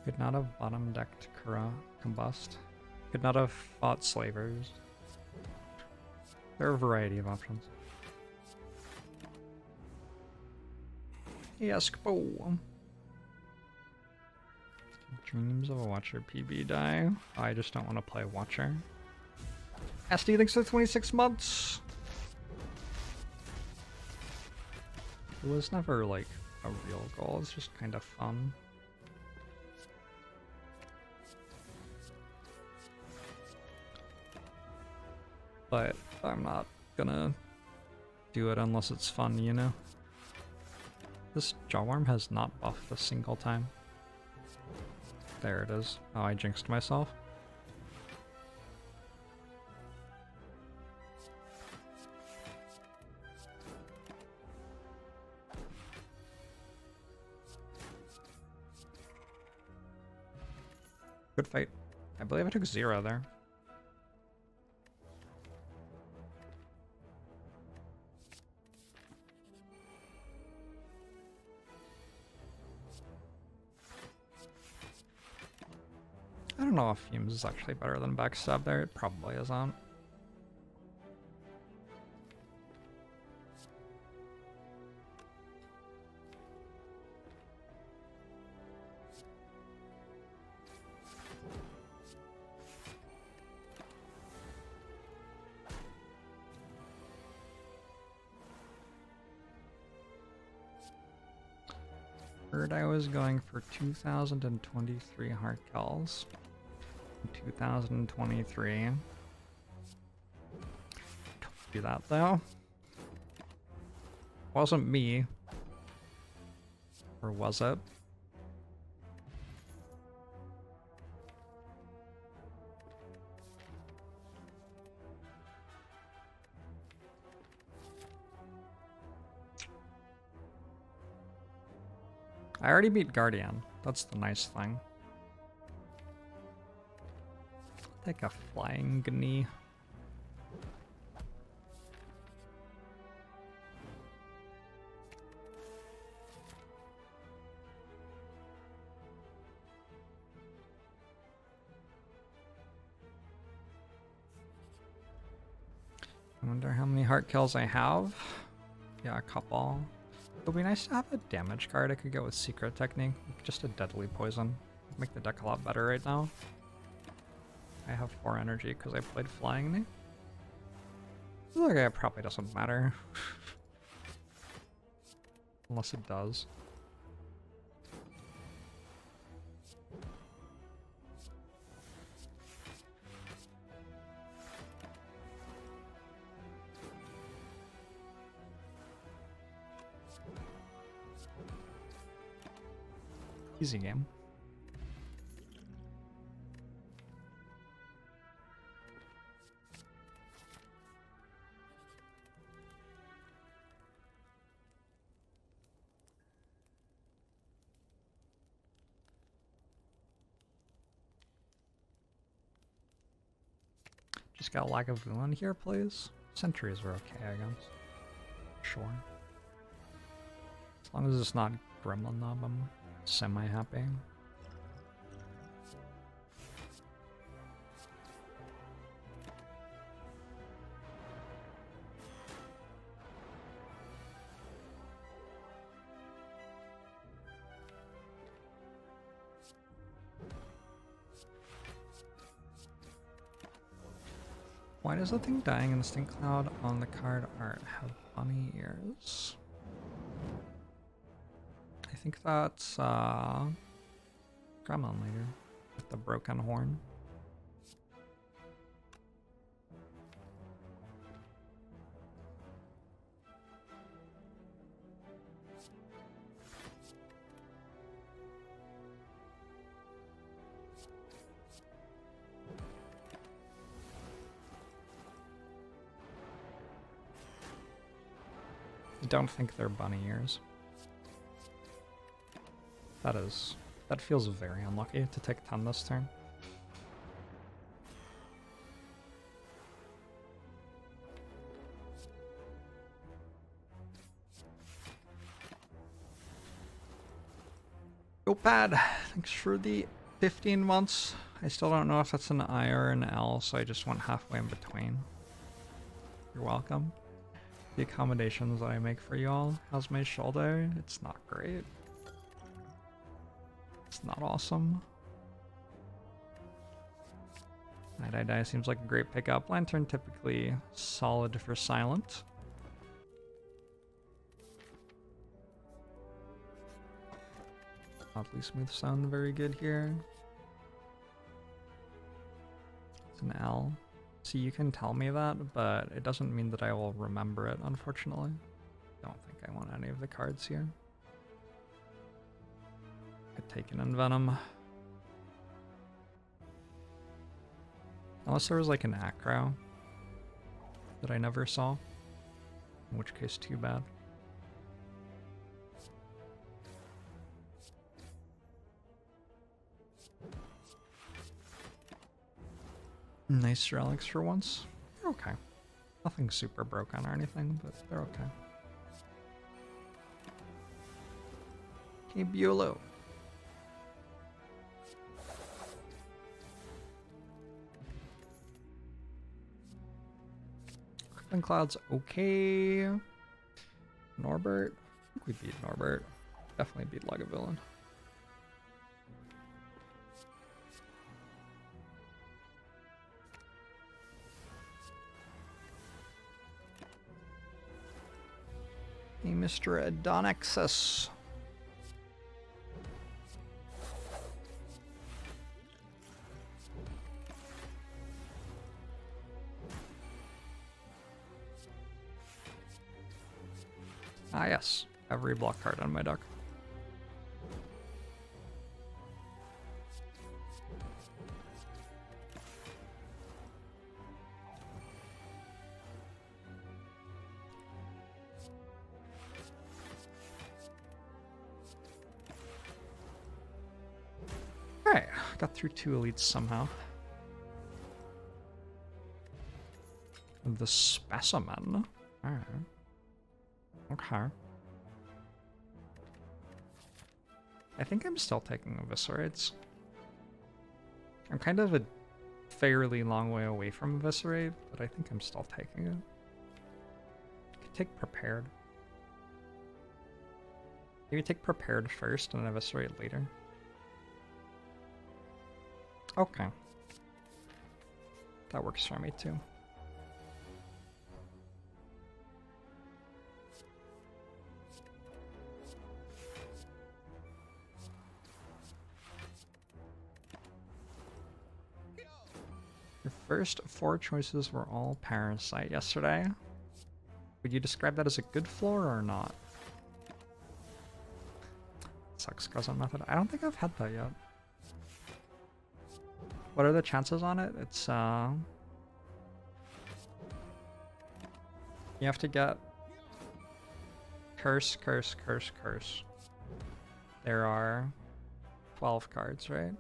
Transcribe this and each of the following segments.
Could not have bottom decked Kura combust. Could not have fought slavers. There are a variety of options. Yes, Bo. Dreams of a Watcher PB die. I just don't want to play Watcher. SD, thanks for 26 months. It was never like a real goal, it's just kind of fun. But I'm not gonna do it unless it's fun, you know? This Jawworm has not buffed a single time. There it is. Oh, I jinxed myself. Good fight. I believe I took 0 there. I don't know if Fumes is actually better than Backstab there. It probably isn't. Heard I was going for 2,023 hard kills. 2023. Don't do that though. Wasn't me. Or was it? I already beat Guardian. That's the nice thing. Take a flying knee. I wonder how many heart kills I have. Yeah, a couple. It would be nice to have a damage card I could go with Secret Technique. Just a deadly poison. Make the deck a lot better right now. I have 4 energy because I played Flying Knee. This guy probably doesn't matter. Unless it does. Easy game. Just got a lack of villain here, please. Sentries are okay, I guess. Sure. As long as it's not Gremlin Knob, I'm semi-happy. Why does the thing dying Instinct Cloud on the card art have bunny ears? I think that's Gremlin Leader with the broken horn. I don't think they're bunny ears. That feels very unlucky to take 10 this turn. Go Pad! Thanks for the 15 months. I still don't know if that's an I or an L, so I just went halfway in between. You're welcome. The accommodations that I make for y'all. How's my shoulder? It's not great. It's not awesome. Die seems like a great pickup. Lantern typically solid for silent. Oddly smooth sound, very good here. It's an L. See, you can tell me that, but it doesn't mean that I will remember it, unfortunately. Don't think I want any of the cards here. Could take an Envenom. Unless there was like an Acro that I never saw. In which case, too bad. Nice relics for once. They're okay. Nothing super broken or anything, but they're okay. Hey, Buelow. Crippling Cloud's okay. Norbert. I think we beat Norbert. Definitely beat Lagavulin. Hey, Mr. Adonixus. Ah, yes. Every block card on my deck. Alright, got through 2 elites somehow. The specimen. Alright. Okay. I think I'm still taking Eviscerates. I'm kind of a fairly long way away from Eviscerate, but I think I'm still taking it. I could take Prepared. Maybe take Prepared first and Eviscerate later. Okay. That works for me too. Your first 4 choices were all Parasite yesterday. Would you describe that as a good floor or not? Sucks cousin method. I don't think I've had that yet. What are the chances on it? It's you have to get curse, curse, curse, curse. There are 12 cards, right?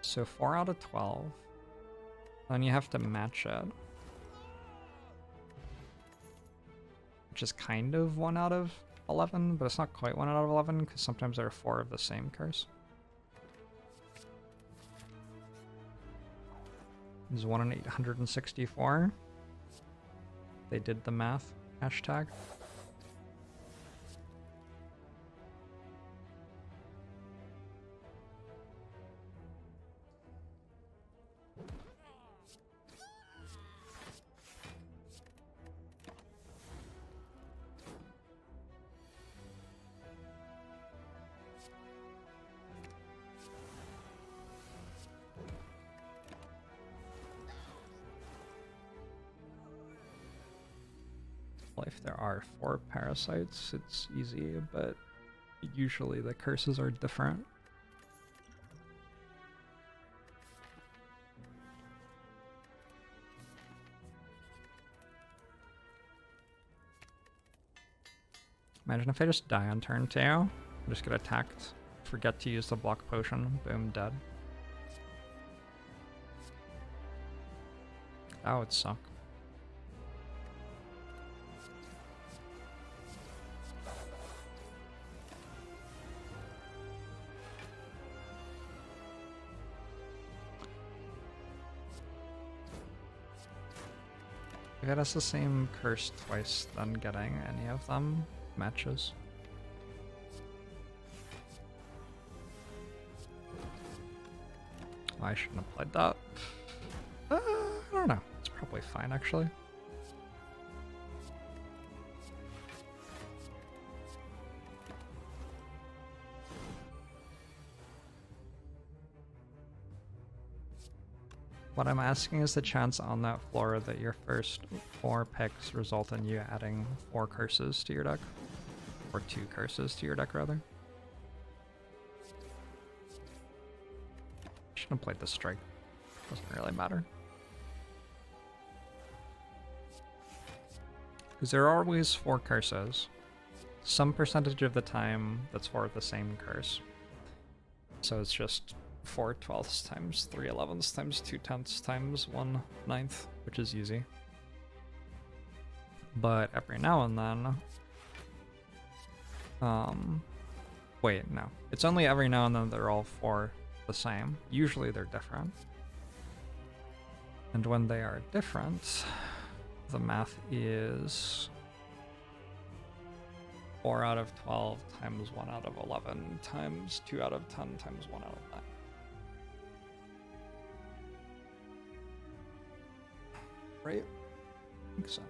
So 4 out of 12. Then you have to match it. Which is kind of 1 out of 11, but it's not quite 1 out of 11 because sometimes there are 4 of the same curse. There's 1 in 864. They did the math. Hashtag. If there are 4 parasites, it's easy, but usually the curses are different. Imagine if I just die on turn 2, I just get attacked, forget to use the block potion, boom, dead. That would suck. If it has the same curse twice, then getting any of them matches. I shouldn't have played that. I don't know. It's probably fine, actually. What I'm asking is the chance on that floor that your first 4 picks result in you adding 4 curses to your deck. Or 2 curses to your deck, rather. Shouldn't have played the strike. Doesn't really matter. Because there are always 4 curses. Some percentage of the time that's 4 of the same curse. So it's just 4 twelfths times 3 11ths times 2 tenths times 1 ninth, which is easy. But every now and then... wait, no. It's only every now and then they're all 4 the same. Usually they're different. And when they are different, the math is 4 out of 12 times 1 out of 11 times 2 out of 10 times 1 out of 9. Right? I think so.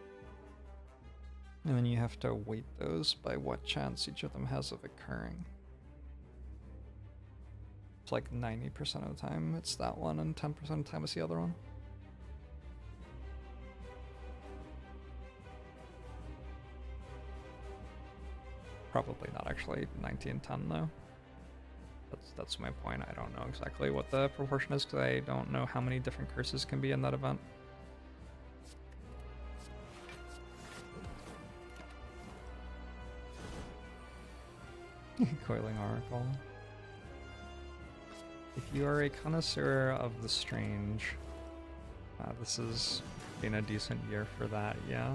And then you have to weight those by what chance each of them has of occurring. It's like 90% of the time it's that one, and 10% of the time it's the other one. Probably not actually 90 and 10 though. That's my point. I don't know exactly what the proportion is because I don't know how many different curses can be in that event. Coiling Oracle. If you are a connoisseur of the strange, this has been a decent year for that, yeah.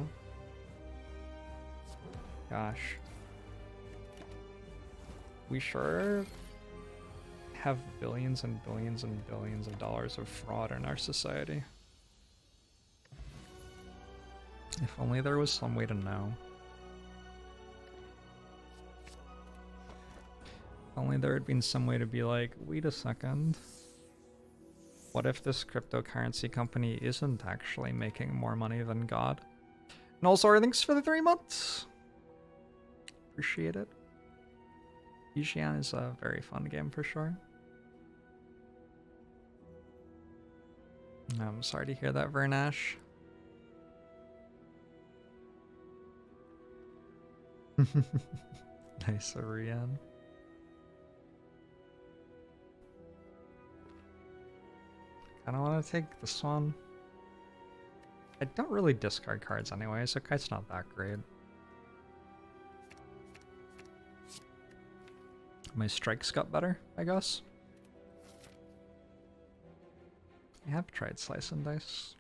Gosh. We sure have billions and billions and billions of dollars of fraud in our society. If only there was some way to know. If only there had been some way to be like, wait a second. What if this cryptocurrency company isn't actually making more money than God? And also, thanks for the 3 months. Appreciate it. Yixian is a very fun game for sure. I'm sorry to hear that, Vernash. Nice, Ariane. I don't want to take this one. I don't really discard cards anyway, so it's not that great. My strikes got better, I guess. I have tried Slice and Dice.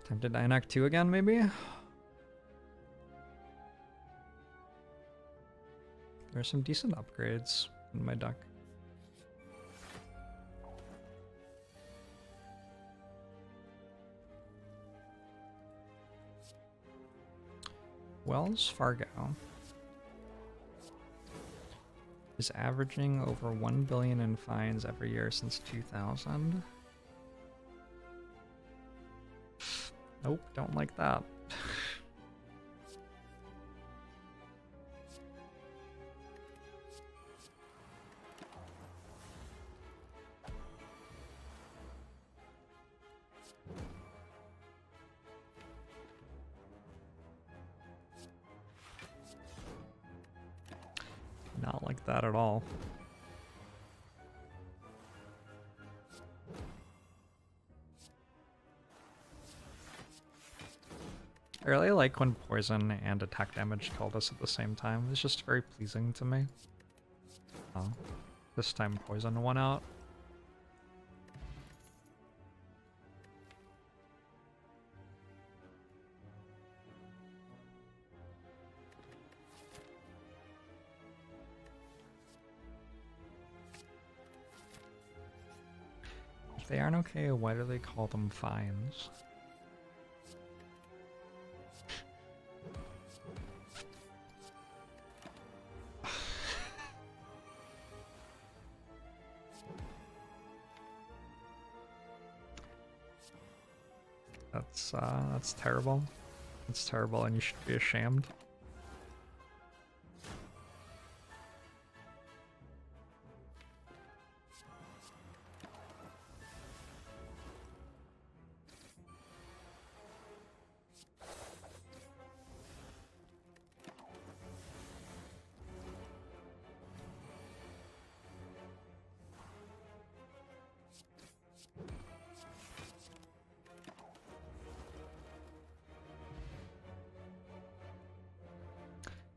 Time to Dynac 2 again, maybe? There's some decent upgrades in my deck. Wells Fargo is averaging over 1 billion in fines every year since 2000. Nope, don't like that. Not like that at all. I really like when poison and attack damage killed us at the same time. It's just very pleasing to me. Oh, this time poison won out. If they aren't okay, why do they call them fines? That's terrible. That's terrible, and you should be ashamed.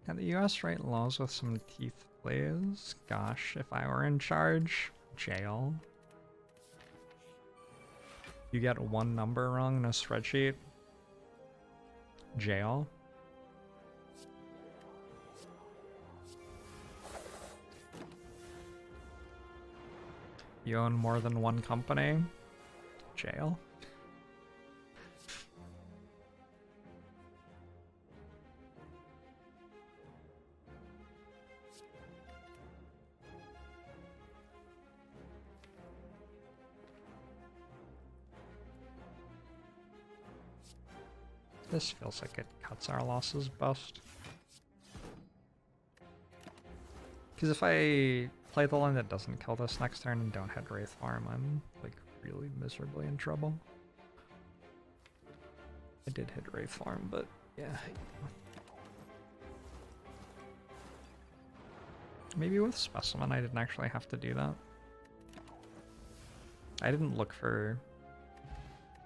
Yeah, the US write laws with some teeth, please. Gosh, if I were in charge, jail. You get one number wrong in a spreadsheet, jail. You own more than one company, jail. This feels like it cuts our losses best. Because if I play the line that doesn't kill this next turn and don't hit Wraith Farm, I'm like really miserably in trouble. I did hit Wraith Farm, but yeah. Maybe with Specimen I didn't actually have to do that. I didn't look for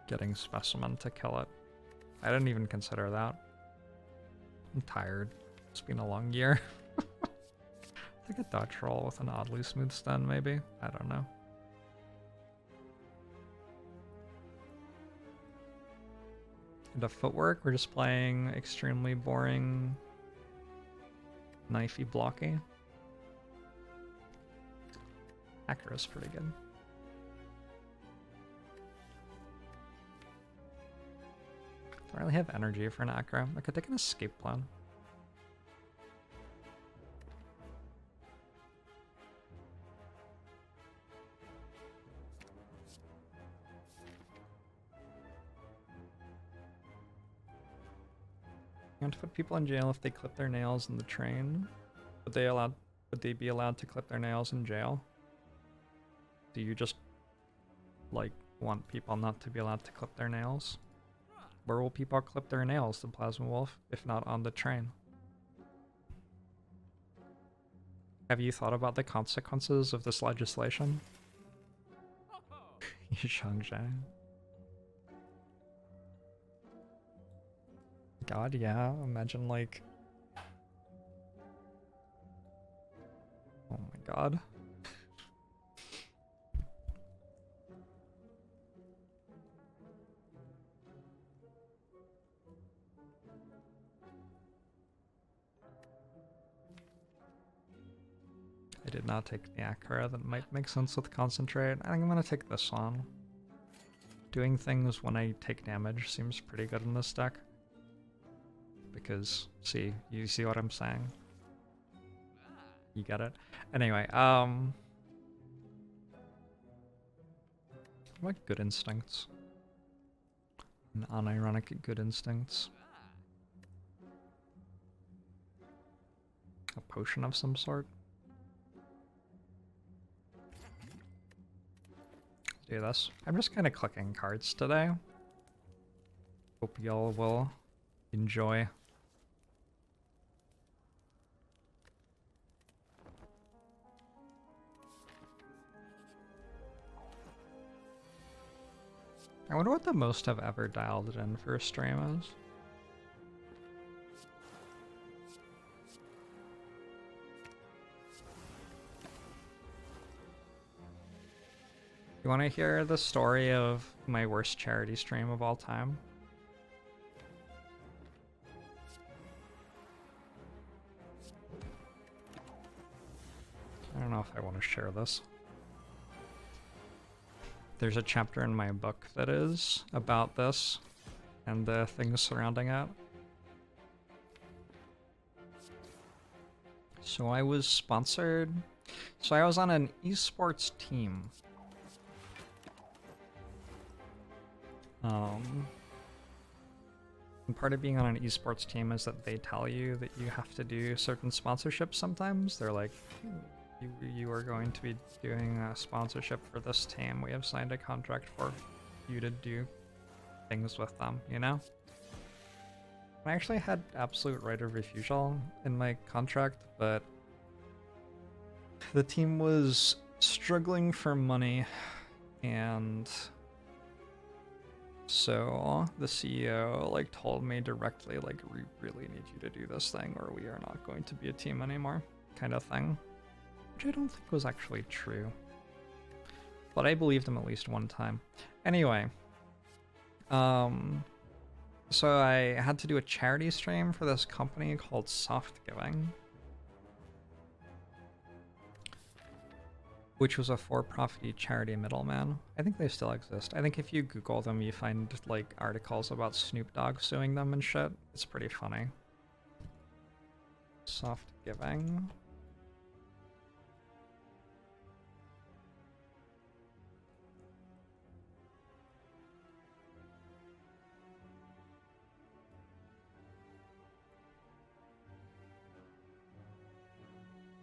getting Specimen to kill it. I didn't even consider that. I'm tired. It's been a long year. I think a dodge roll with an oddly smooth stun, maybe? I don't know. The footwork, we're just playing extremely boring, knifey blocky. Acro's pretty good. Don't really have energy for an acro. I could take an escape plan. You want to put people in jail if they clip their nails in the train? Would they be allowed to clip their nails in jail? Do you just like want people not to be allowed to clip their nails? Where will people clip their nails, the Plasma Wolf, if not on the train? Have you thought about the consequences of this legislation? Shangzhai. God, yeah, imagine like... Oh my god. I did not take the Akara. That might make sense with Concentrate. I think I'm gonna take this one. Doing things when I take damage seems pretty good in this deck. Because, see, you see what I'm saying? You get it? Anyway, what good instincts? An unironic good instincts. A potion of some sort? Do this. I'm just kind of clicking cards today. Hope y'all will enjoy. I wonder what the most I've ever dialed it in for a stream is. You want to hear the story of my worst charity stream of all time? I don't know if I want to share this. There's a chapter in my book that is about this and the things surrounding it. So I was sponsored. So I was on an esports team. And part of being on an esports team is that they tell you that you have to do certain sponsorships sometimes. They're like, you are going to be doing a sponsorship for this team. We have signed a contract for you to do things with them, you know? I actually had absolute right of refusal in my contract, but the team was struggling for money, and so the CEO like told me directly, like, we really need you to do this thing or we are not going to be a team anymore, kind of thing. Which I don't think was actually true. But I believed him at least one time. Anyway. So I had to do a charity stream for this company called Soft Giving, which was a for-profit charity middleman. I think they still exist. I think if you Google them, you find like articles about Snoop Dogg suing them and shit. It's pretty funny. Soft Giving.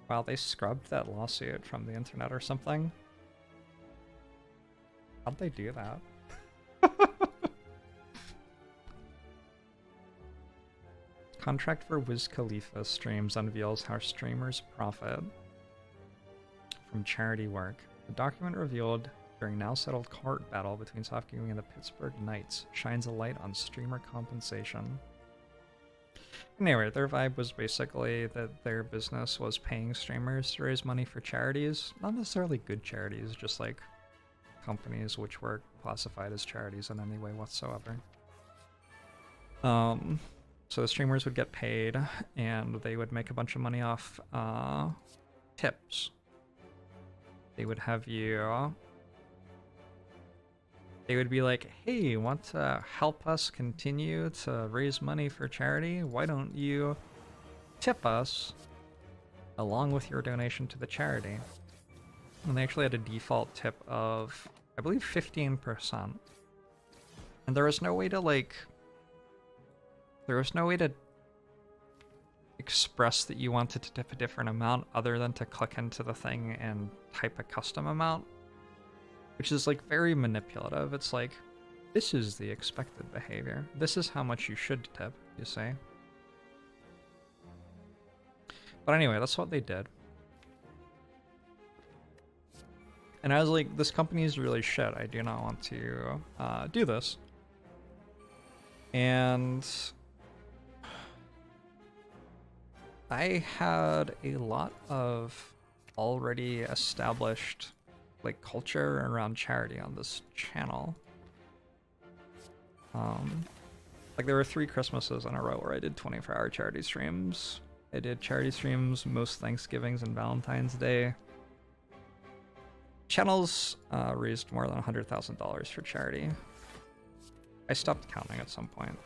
Wow, they scrubbed that lawsuit from the internet or something. How'd they do that? Contract for Wiz Khalifa streams unveils how streamers profit from charity work. The document revealed during now settled court battle between Soft Giving and the Pittsburgh Knights shines a light on streamer compensation. Anyway, their vibe was basically that their business was paying streamers to raise money for charities. Not necessarily good charities, just like companies which were classified as charities in any way whatsoever. So the streamers would get paid, and they would make a bunch of money off tips. They would have you... They would be like, hey, want to help us continue to raise money for charity? Why don't you tip us along with your donation to the charity? And they actually had a default tip of, I believe, 15%. And there was no way to, like... There was no way to express that you wanted to tip a different amount other than to click into the thing and type a custom amount. Which is like very manipulative. It's like, this is the expected behavior. This is how much you should tip, you say. But anyway, that's what they did. And I was like, this company is really shit. I do not want to do this. And I had a lot of already established like culture around charity on this channel. Like there were 3 Christmases in a row where I did 24-hour charity streams. I did charity streams most Thanksgivings and Valentine's Day. Channels raised more than $100,000 for charity. I stopped counting at some point,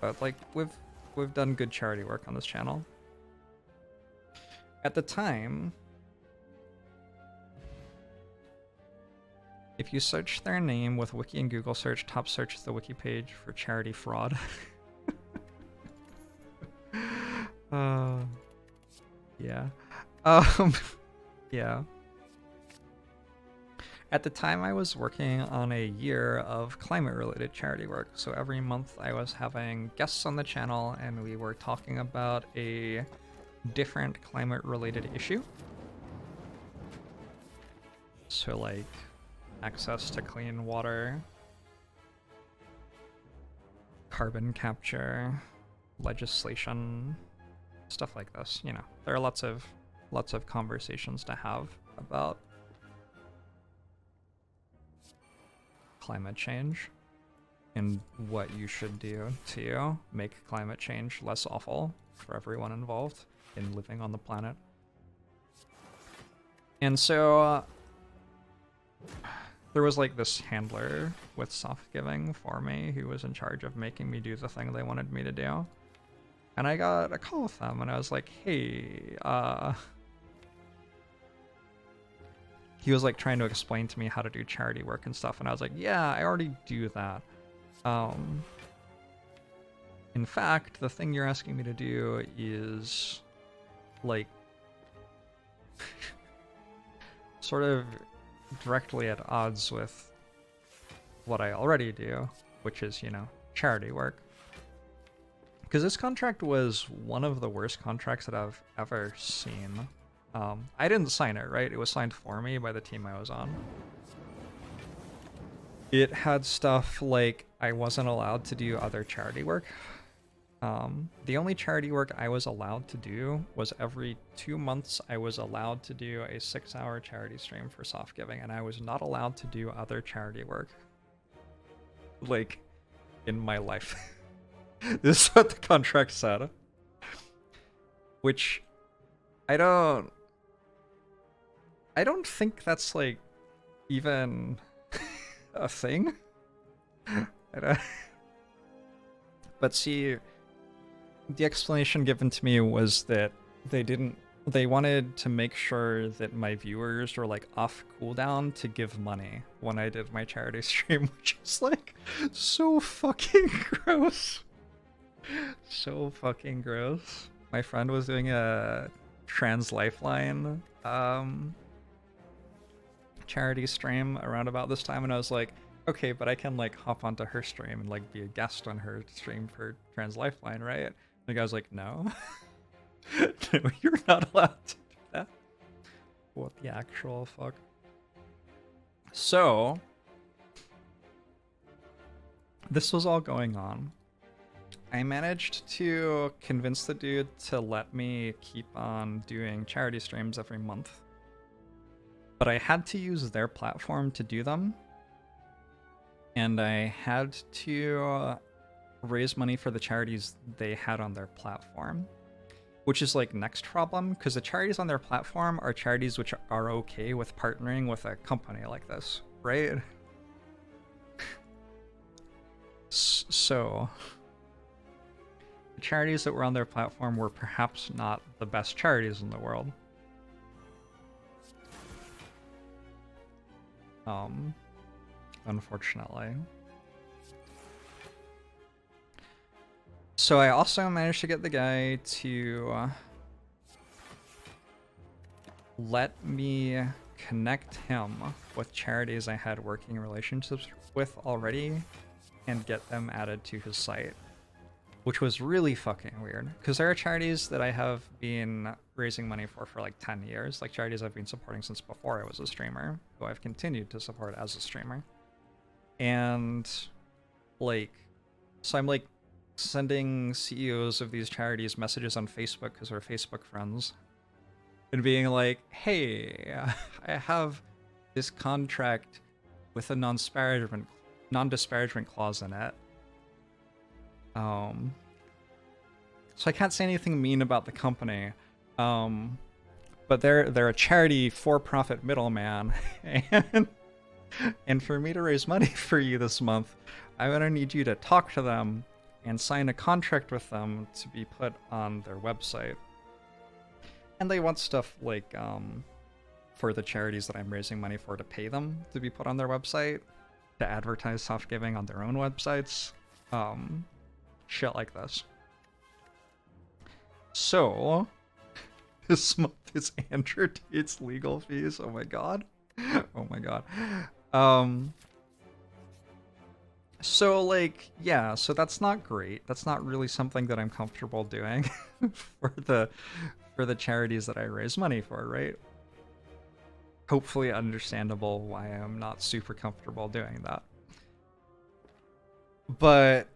but like we've done good charity work on this channel. At the time, if you search their name with Wiki and Google search, top search is the wiki page for charity fraud. Yeah. Yeah. At the time, I was working on a year of climate-related charity work. So every month I was having guests on the channel and we were talking about a different climate-related issue. So like access to clean water, carbon capture, legislation, stuff like this. You know, there are lots of conversations to have about climate change and what you should do to make climate change less awful for everyone involved in living on the planet. And so there was like this handler with soft giving for me who was in charge of making me do the thing they wanted me to do. And I got a call with them and I was like, hey, he was like trying to explain to me how to do charity work and stuff. And I was like, yeah, I already do that. In fact, the thing you're asking me to do is like sort of directly at odds with what I already do, which is, you know, charity work. Because this contract was one of the worst contracts that I've ever seen. I didn't sign it, right? It was signed for me by the team I was on. It had stuff like I wasn't allowed to do other charity work. The only charity work I was allowed to do was every 2 months I was allowed to do a 6-hour charity stream for soft giving, and I was not allowed to do other charity work. Like, in my life. This is what the contract said. Which, I don't think that's, like, even a thing. But see, the explanation given to me was that they wanted to make sure that my viewers were like off cooldown to give money when I did my charity stream, which is like so fucking gross. So fucking gross. My friend was doing a trans lifeline charity stream around about this time, and I was like, okay, but I can like hop onto her stream and like be a guest on her stream for trans lifeline, right? The guy's like, no. No, you're not allowed to do that. What the actual fuck? So, this was all going on. I managed to convince the dude to let me keep on doing charity streams every month. But I had to use their platform to do them. And I had to raise money for the charities they had on their platform, which is like next problem, because the charities on their platform are charities which are okay with partnering with a company like this, right? So the charities that were on their platform were perhaps not the best charities in the world. Unfortunately. So I also managed to get the guy to let me connect him with charities I had working relationships with already and get them added to his site, which was really fucking weird, because there are charities that I have been raising money for like 10 years, like charities I've been supporting since before I was a streamer, who I've continued to support as a streamer. And like, so I'm like sending CEOs of these charities messages on Facebook because we're Facebook friends, and being like, hey, I have this contract with a non-disparagement clause in it. So I can't say anything mean about the company, but they're a charity for-profit middleman, and for me to raise money for you this month, I'm gonna need you to talk to them and sign a contract with them to be put on their website. And they want stuff like, for the charities that I'm raising money for, to pay them to be put on their website, to advertise soft giving on their own websites, shit like this. So, this month is Andrew Tate's legal fees. Oh my god. Oh my god. So like, yeah, so that's not great. That's not really something that I'm comfortable doing for the charities that I raise money for, right? Hopefully understandable why I'm not super comfortable doing that. But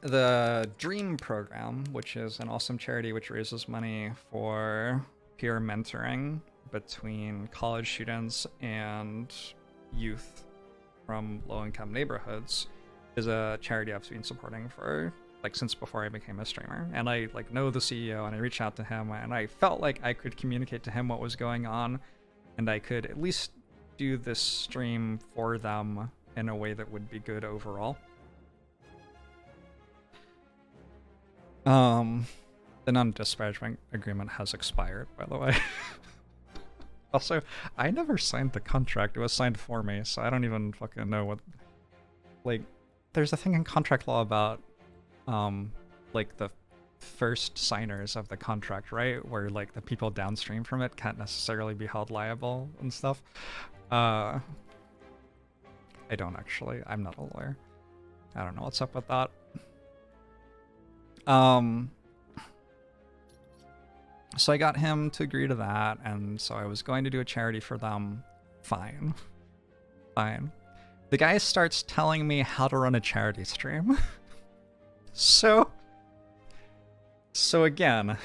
the Dream program, which is an awesome charity which raises money for peer mentoring between college students and youth from low-income neighborhoods, is a charity I've been supporting for like since before I became a streamer. And I like know the CEO, and I reached out to him, and I felt like I could communicate to him what was going on, and I could at least do this stream for them in a way that would be good overall. The non-disparagement agreement has expired, by the way. Also, I never signed the contract. It was signed for me, so I don't even fucking know what... Like, there's a thing in contract law about, like, the first signers of the contract, right? Where, like, the people downstream from it can't necessarily be held liable and stuff. I don't actually. I'm not a lawyer. I don't know what's up with that. So I got him to agree to that, and so I was going to do a charity for them. Fine. Fine. The guy starts telling me how to run a charity stream. So again,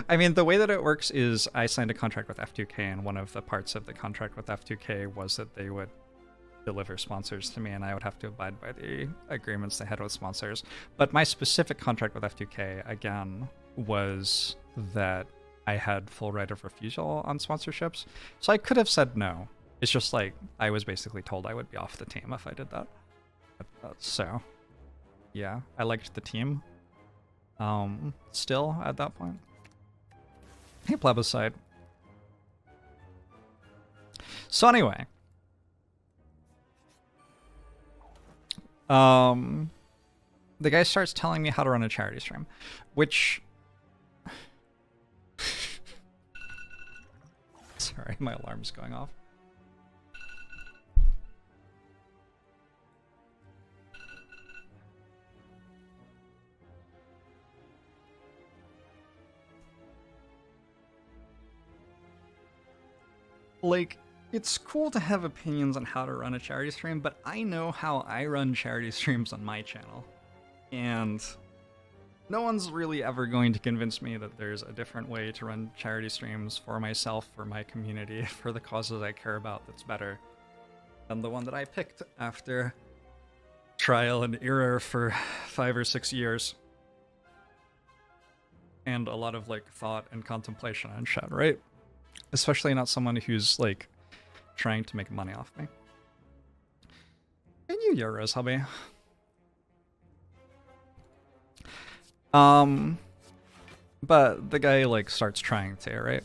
I mean, the way that it works is I signed a contract with F2K, and one of the parts of the contract with F2K was that they would deliver sponsors to me, and I would have to abide by the agreements they had with sponsors. But my specific contract with F2K, again, was that I had full right of refusal on sponsorships. So I could have said no. It's just like, I was basically told I would be off the team if I did that. So, yeah, I liked the team. Still, at that point. Hey, Plebiscite. So anyway. The guy starts telling me how to run a charity stream, which... Sorry, my alarm's going off. Like, it's cool to have opinions on how to run a charity stream, but I know how I run charity streams on my channel. And no one's really ever going to convince me that there's a different way to run charity streams for myself, for my community, for the causes I care about that's better than the one that I picked after trial and error for 5 or 6 years. And a lot of, like, thought and contemplation on shit, right? Especially not someone who's, like, trying to make money off me. And you, Euros, hubby. But the guy, like, starts trying to, right?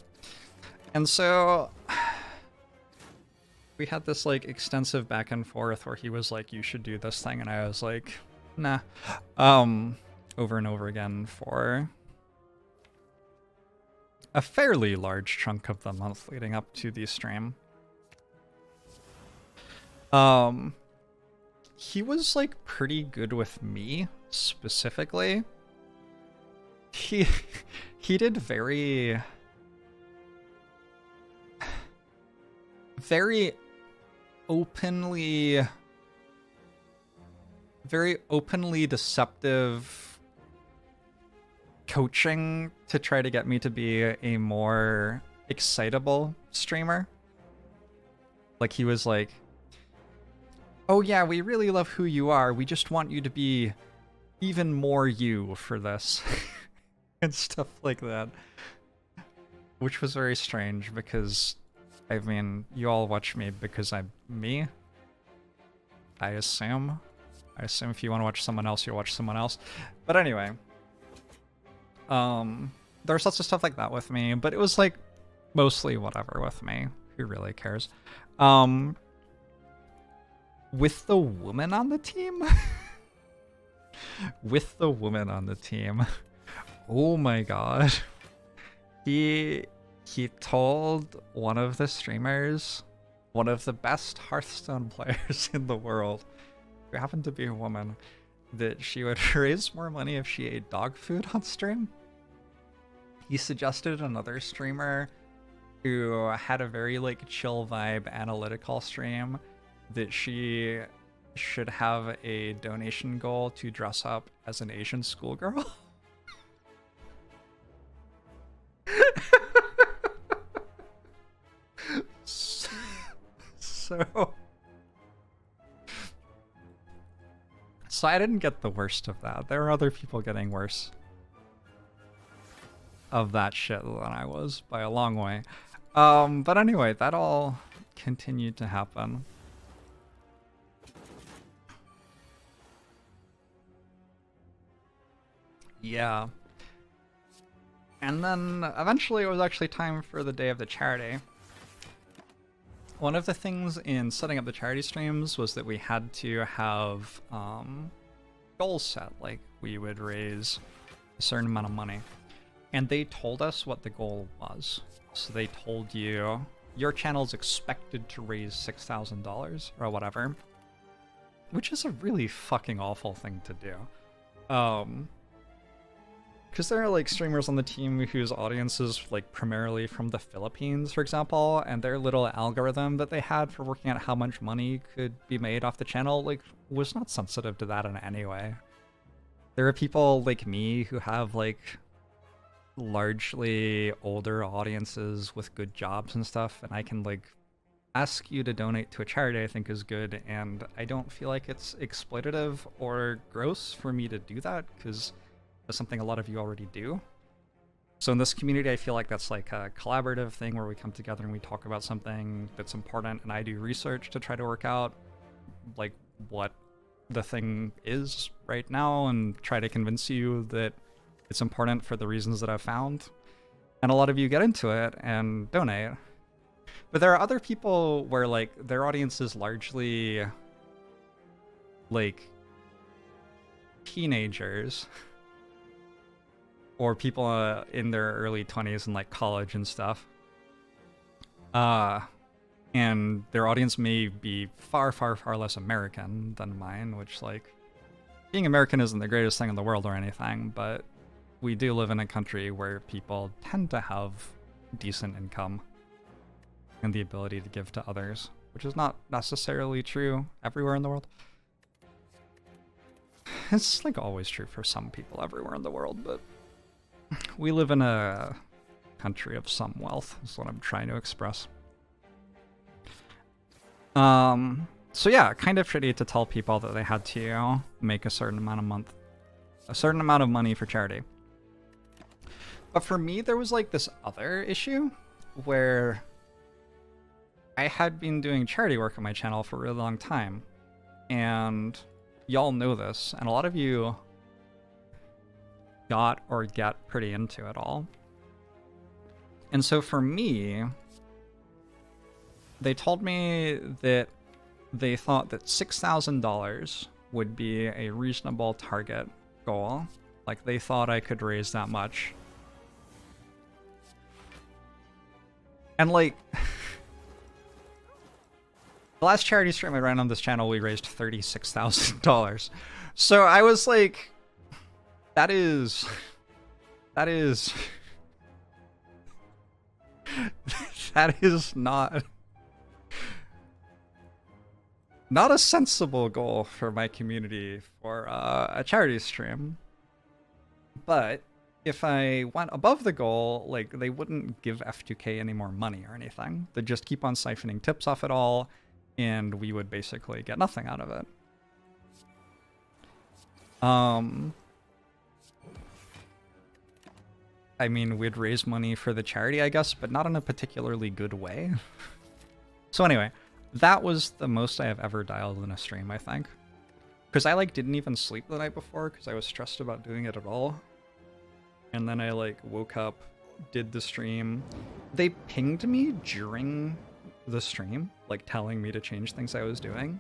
And so we had this, like, extensive back and forth where he was like, you should do this thing, and I was like, nah. Over and over again for a fairly large chunk of the month leading up to the stream. He was, like, pretty good with me, specifically. He did very openly deceptive coaching to try to get me to be a more excitable streamer. Like, he was like, oh yeah, we really love who you are, we just want you to be even more you for this. And stuff like that. Which was very strange because, I mean, you all watch me because I'm me. I assume. If you want to watch someone else, you'll watch someone else. But anyway. There's lots of stuff like that with me, but it was, like, mostly whatever with me. Who really cares? With the woman on the team? With the woman on the team. Oh my god. He told one of the streamers, one of the best Hearthstone players in the world, who happened to be a woman, that she would raise more money if she ate dog food on stream. He suggested another streamer who had a very, like, chill vibe analytical stream that she should have a donation goal to dress up as an Asian schoolgirl. So I didn't get the worst of that. There were other people getting worse of that shit than I was by a long way. But anyway, that all continued to happen. Yeah. And then eventually it was actually time for the day of the charity. One of the things in setting up the charity streams was that we had to have goals set, like we would raise a certain amount of money. And they told us what the goal was. So they told you, your channel's expected to raise $6,000 or whatever. Which is a really fucking awful thing to do. Because there are like streamers on the team whose audience is like primarily from the Philippines, for example, and their little algorithm that they had for working out how much money could be made off the channel like was not sensitive to that in any way. There are people like me who have like largely older audiences with good jobs and stuff, and I can like ask you to donate to a charity I think is good, and I don't feel like it's exploitative or gross for me to do that because that's something a lot of you already do. So in this community, I feel like that's like a collaborative thing where we come together and we talk about something that's important, and I do research to try to work out like what the thing is right now and try to convince you that it's important for the reasons that I've found. And a lot of you get into it and donate. But there are other people where like their audience is largely like teenagers or people in their early 20s in like college and stuff. And their audience may be far, far, far less American than mine, which like being American isn't the greatest thing in the world or anything, but we do live in a country where people tend to have decent income and the ability to give to others, which is not necessarily true everywhere in the world. It's like always true for some people everywhere in the world, but we live in a country of some wealth, is what I'm trying to express. So yeah, kind of shitty to tell people that they had to make a certain amount of money for charity. But for me, there was like this other issue where I had been doing charity work on my channel for a really long time, and y'all know this, and a lot of you got or get pretty into it all. And so for me, they told me that they thought that $6,000 would be a reasonable target goal. Like they thought I could raise that much. And like, the last charity stream I ran on this channel, we raised $36,000. So I was like, that is not a sensible goal for my community for a charity stream. But if I went above the goal, like they wouldn't give F2K any more money or anything. They'd just keep on siphoning tips off it all, and we would basically get nothing out of it. I mean, we'd raise money for the charity, I guess, but not in a particularly good way. So anyway, that was the most I have ever dialed in a stream, I think. Because I like didn't even sleep the night before because I was stressed about doing it at all. And then I like woke up, did the stream. They pinged me during the stream, like telling me to change things I was doing.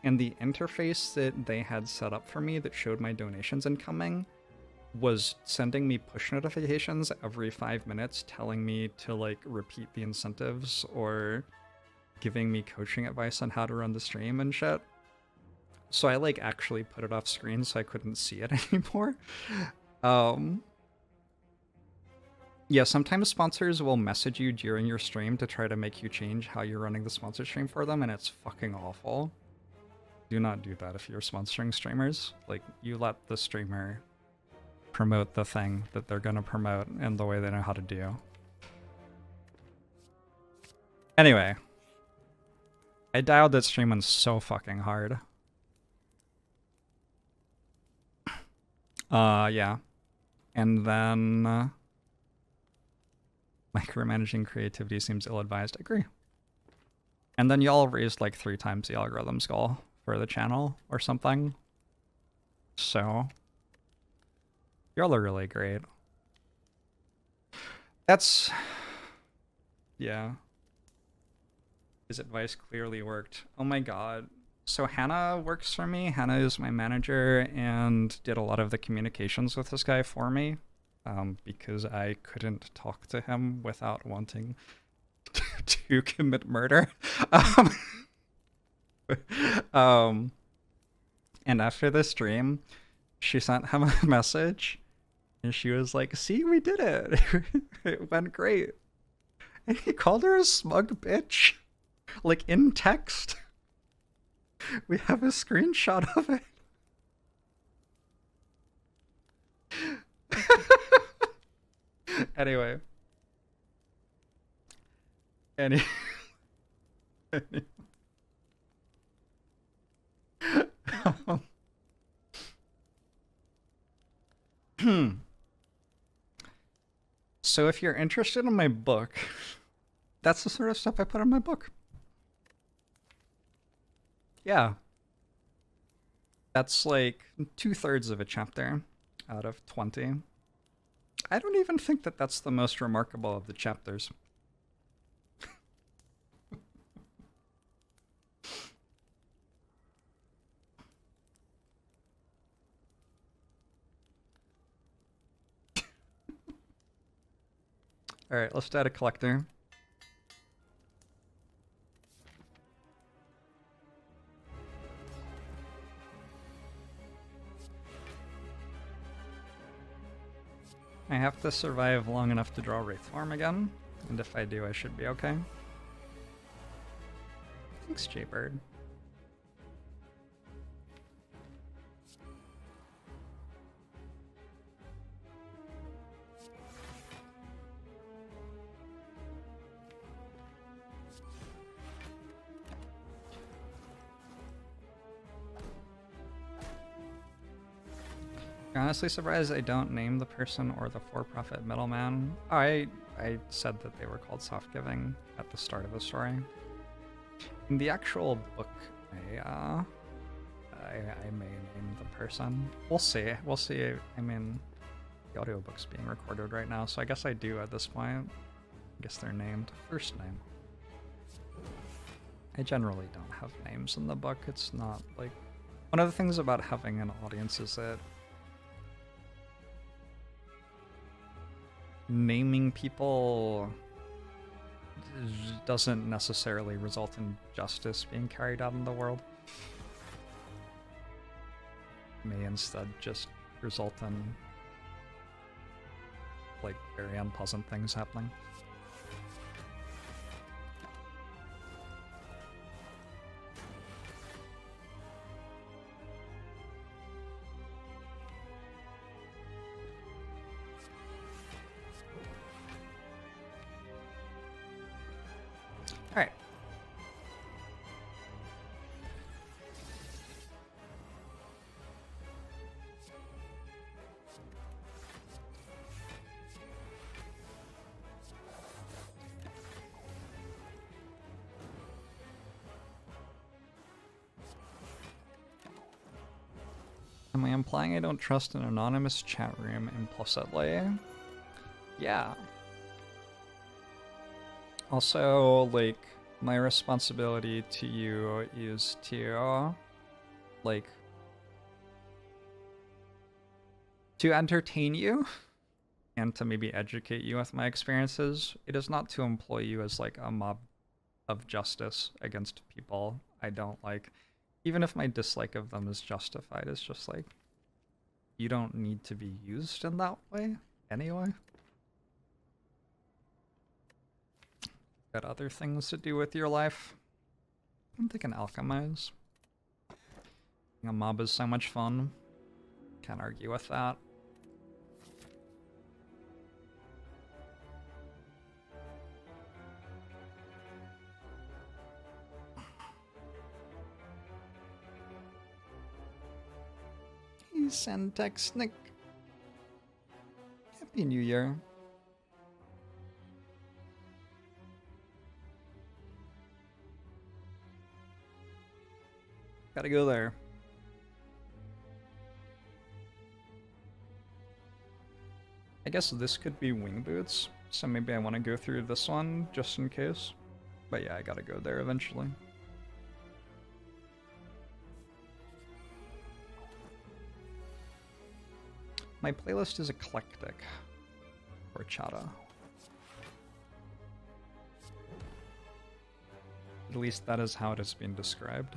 And the interface that they had set up for me that showed my donations incoming was sending me push notifications every 5 minutes telling me to like repeat the incentives or giving me coaching advice on how to run the stream and shit. So I like actually put it off screen so I couldn't see it anymore. Yeah, sometimes sponsors will message you during your stream to try to make you change how you're running the sponsor stream for them, and it's fucking awful. Do not do that if you're sponsoring streamers. Like, you let the streamer promote the thing that they're gonna promote in the way they know how to do. Anyway, I dialed that stream in so fucking hard. Yeah. And then Micromanaging creativity seems ill-advised. Agree. And then y'all raised like 3 times the algorithm's goal for the channel or something. So y'all are really great. That's... yeah. His advice clearly worked. Oh my god. So Hannah works for me. Hannah is my manager and did a lot of the communications with this guy for me. Because I couldn't talk to him without wanting to commit murder. And after the stream, she sent him a message, and she was like, "See, we did it. It went great." And he called her a smug bitch, like in text. We have a screenshot of it. Anyway. So if you're interested in my book, that's the sort of stuff I put in my book. Yeah. That's like 2/3 of a chapter out of 20. I don't even think that that's the most remarkable of the chapters. Alright, let's add a collector. I have to survive long enough to draw Wraith Form again, and if I do, I should be okay. Thanks, Jaybird. You're honestly surprised I don't name the person or the for-profit middleman. I said that they were called Soft Giving at the start of the story. In the actual book, I may name the person. We'll see. We'll see. I mean, the audiobook's being recorded right now, so I guess I do at this point. I guess they're named. First name. I generally don't have names in the book. It's not like... One of the things about having an audience is that naming people doesn't necessarily result in justice being carried out in the world. It may instead just result in like very unpleasant things happening. Alright. Am I implying I don't trust an anonymous chat room implicitly? Yeah. Also, like, my responsibility to you is to, like, to entertain you and to maybe educate you with my experiences. It is not to employ you as, like, a mob of justice against people I don't like. Even if my dislike of them is justified, it's just like, you don't need to be used in that way anyway. Got other things to do with your life. I'm thinking alchemize. A mob is so much fun. Can't argue with that. Hey, Santex Nick. Happy New Year. Gotta go there. I guess this could be wing boots, so maybe I want to go through this one just in case. But yeah, I gotta go there eventually. My playlist is eclectic. Horchata. At least that is how it has been described.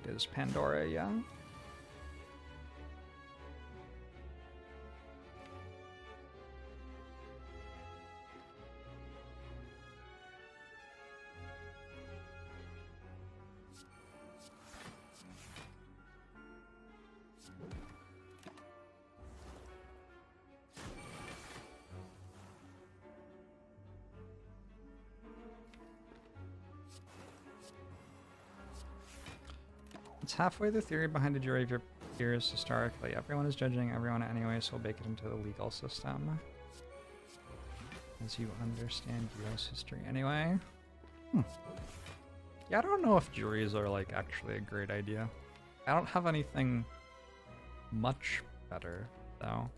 It is Pandora, yeah. It's halfway the theory behind the jury of your peers historically. Everyone is judging everyone anyway, so we'll bake it into the legal system. As you understand US history anyway. Yeah, I don't know if juries are like actually a great idea. I don't have anything much better though.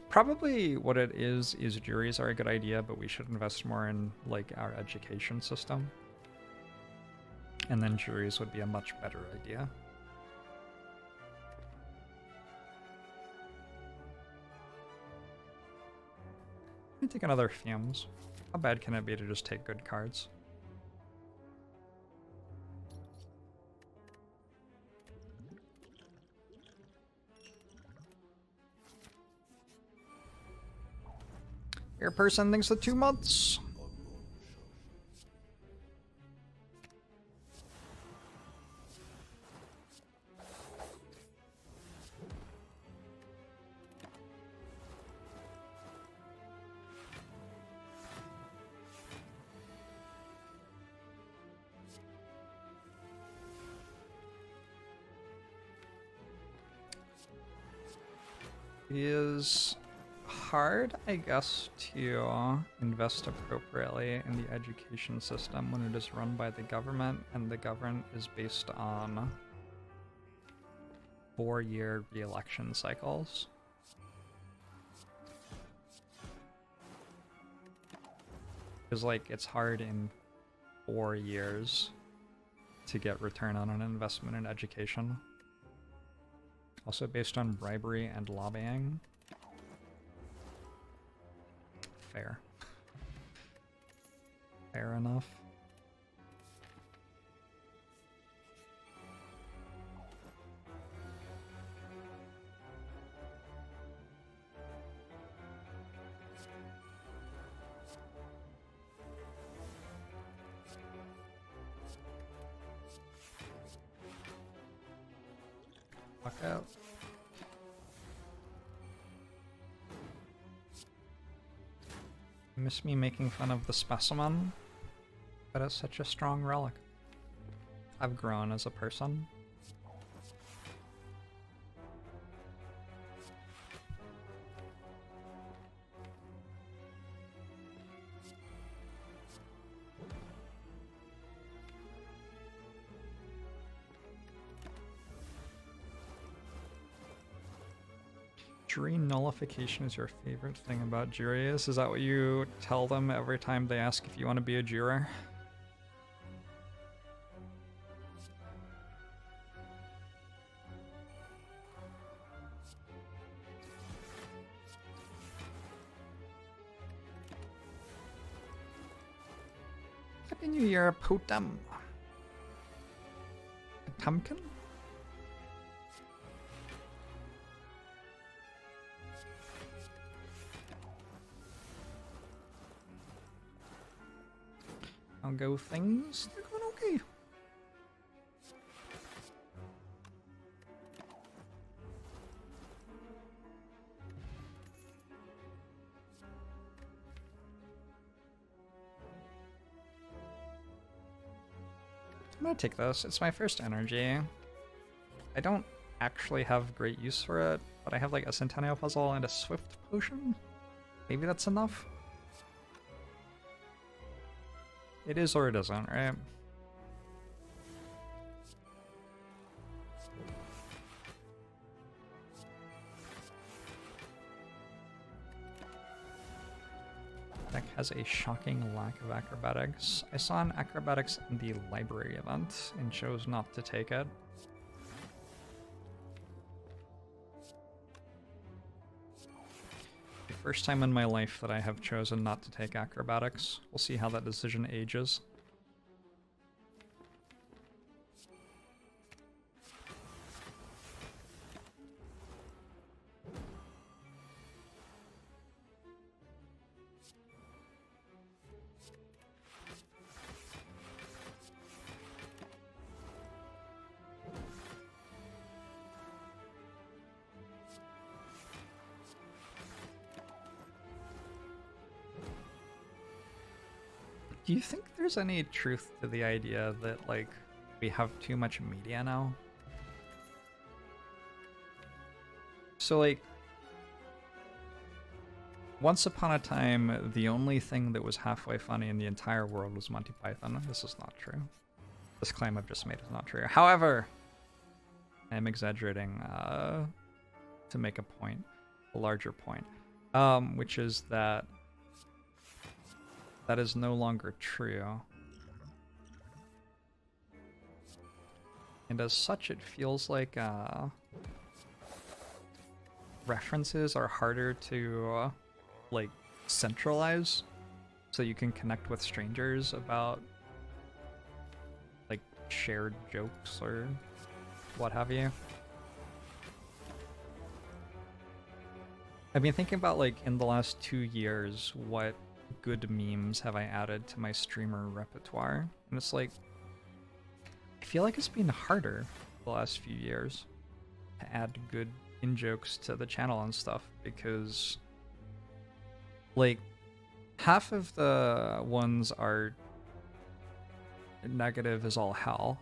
Probably what it is juries are a good idea, but we should invest more in like our education system. And then juries would be a much better idea. Let me take another fumes. How bad can it be to just take good cards? Your person thinks of 2 months. Is hard, I guess, to invest appropriately in the education system when it is run by the government, and the government is based on 4-year re-election cycles. Because, like, it's hard in 4 years to get return on an investment in education. Also based on bribery and lobbying. Fair. Fair enough. Fuck out. Miss me making fun of the specimen, but it's such a strong relic. I've grown as a person. Jury nullification is your favorite thing about juries? Is that what you tell them every time they ask if you want to be a juror? Happy New Year, Potem. Potemkin? I'll go things. They're going okay. I'm gonna take this. It's my first energy. I don't actually have great use for it, but I have like a Centennial Puzzle and a Swift Potion. Maybe that's enough? It is or it isn't, right? Deck has a shocking lack of acrobatics. I saw an acrobatics in the library event and chose not to take it. The first time in my life that I have chosen not to take acrobatics. We'll see how that decision ages. Do you think there's any truth to the idea that, like, we have too much media now? So, like, once upon a time, the only thing that was halfway funny in the entire world was Monty Python. This is not true. This claim I've just made is not true. However, I am exaggerating to make a point, a larger point, which is that that is no longer true. And as such, it feels like references are harder to like centralize, so you can connect with strangers about like shared jokes or what have you. I've been thinking about, like, in the last 2 years, what good memes have I added to my streamer repertoire, and it's like, I feel like it's been harder the last few years to add good in-jokes to the channel and stuff, because like half of the ones are negative as all hell,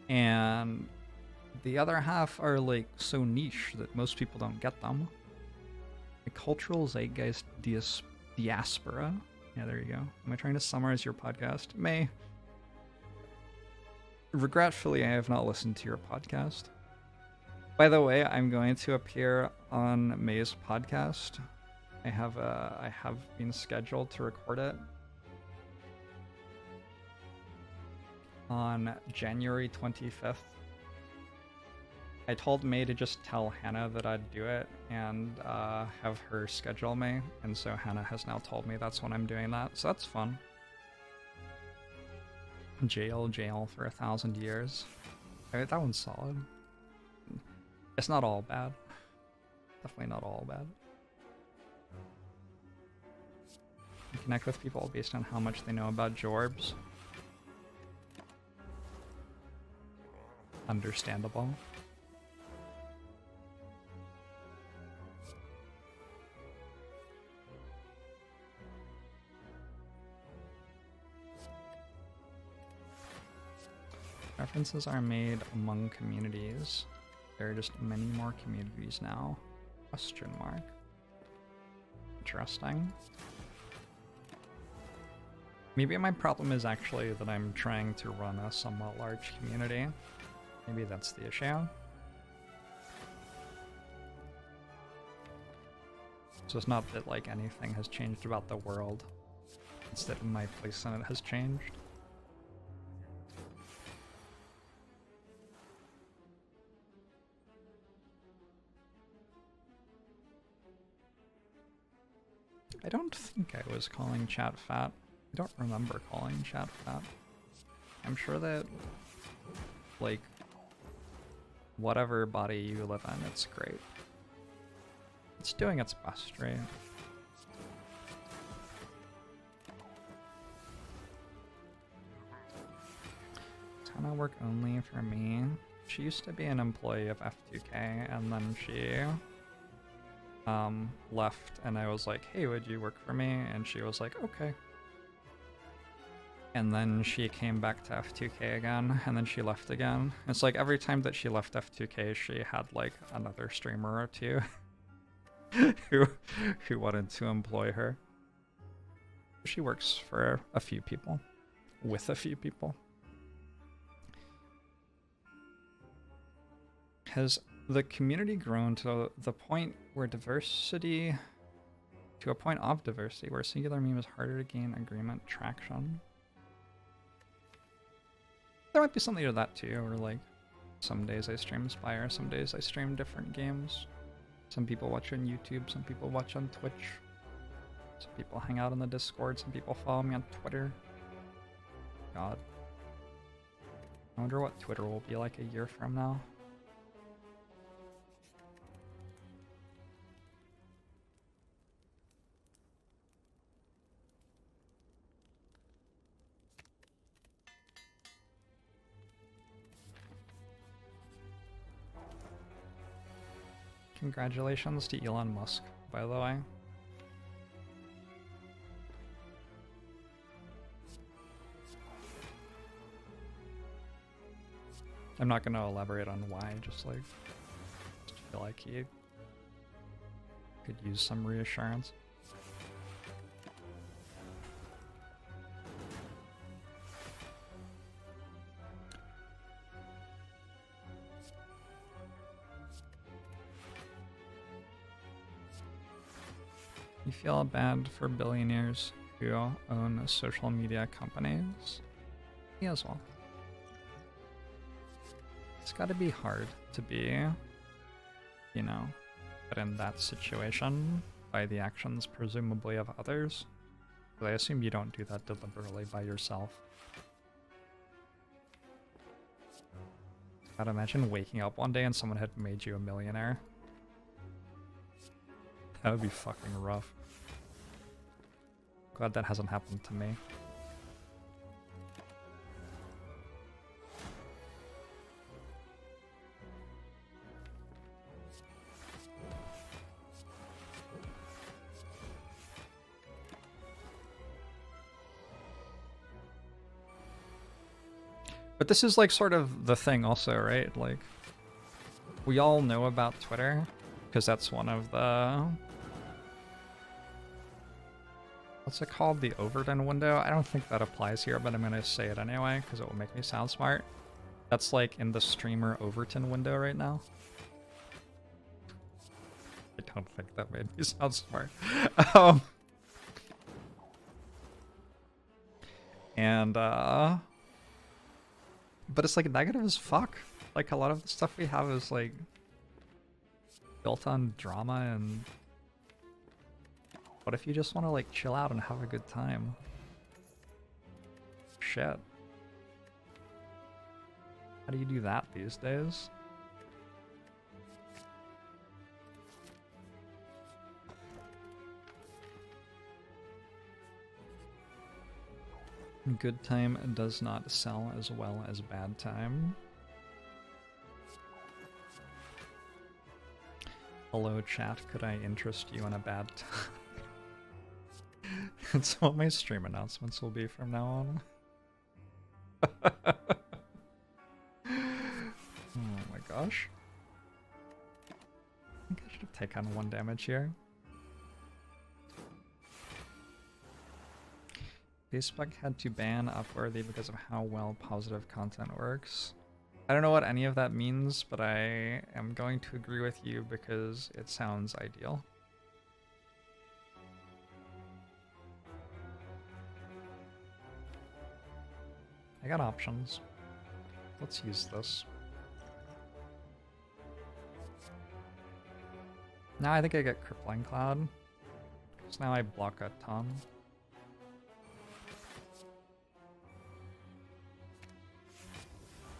and the other half are like so niche that most people don't get them. The cultural zeitgeist diaspora. Yeah, there you go. Am I trying to summarize your podcast? May. Regretfully, I have not listened to your podcast. By the way, I'm going to appear on May's podcast. I have been scheduled to record it on January 25th. I told May to just tell Hannah that I'd do it and have her schedule me, and so Hannah has now told me that's when I'm doing that, so that's fun. Jail for 1,000 years. I mean, that one's solid. It's not all bad. Definitely not all bad. You connect with people based on how much they know about Jorbs. Understandable. References are made among communities. There are just many more communities now. Question mark. Interesting. Maybe my problem is actually that I'm trying to run a somewhat large community. Maybe that's the issue. So it's not that like anything has changed about the world. It's that my place in it has changed. I don't think I was calling chat fat. I don't remember calling chat fat. I'm sure that, like, whatever body you live in, it's great. It's doing its best, right? Tana work only for me. She used to be an employee of F2K, and then she left, and I was like, hey, would you work for me? And she was like, okay. And then she came back to F2K again, and then she left again. It's like every time that she left F2K, she had like another streamer or two who wanted to employ her. She works for a few people, with a few people. Has the community grown to the point where diversity, to a point of diversity, where a singular meme is harder to gain agreement traction? There might be something to that too, or like some days I stream Spire, some days I stream different games. Some people watch on YouTube, some people watch on Twitch. Some people hang out on the Discord, some people follow me on Twitter. God. I wonder what Twitter will be like a year from now. Congratulations to Elon Musk, by the way. I'm not going to elaborate on why, just feel like he could use some reassurance. You feel bad for billionaires who own social media companies? Me as well. It's gotta be hard to be, you know, put in that situation by the actions presumably of others. But I assume you don't do that deliberately by yourself. Gotta imagine waking up one day and someone had made you a millionaire. That would be fucking rough. Glad that hasn't happened to me. But this is like sort of the thing also, right? Like, we all know about Twitter, because that's one of the... What's it called? The Overton window? I don't think that applies here, but I'm going to say it anyway, because it will make me sound smart. That's like in the streamer Overton window right now. I don't think that made me sound smart. But it's like negative as fuck. Like a lot of the stuff we have is like built on drama, and what if you just want to like chill out and have a good time? Shit. How do you do that these days? Good time does not sell as well as bad time. Hello chat, could I interest you in a bad time? That's what my stream announcements will be from now on. Oh my gosh. I think I should have taken 1 damage here. Facebook had to ban Upworthy because of how well positive content works. I don't know what any of that means, but I am going to agree with you because it sounds ideal. I got options. Let's use this. Now I think I get Crippling Cloud, because now I block a ton.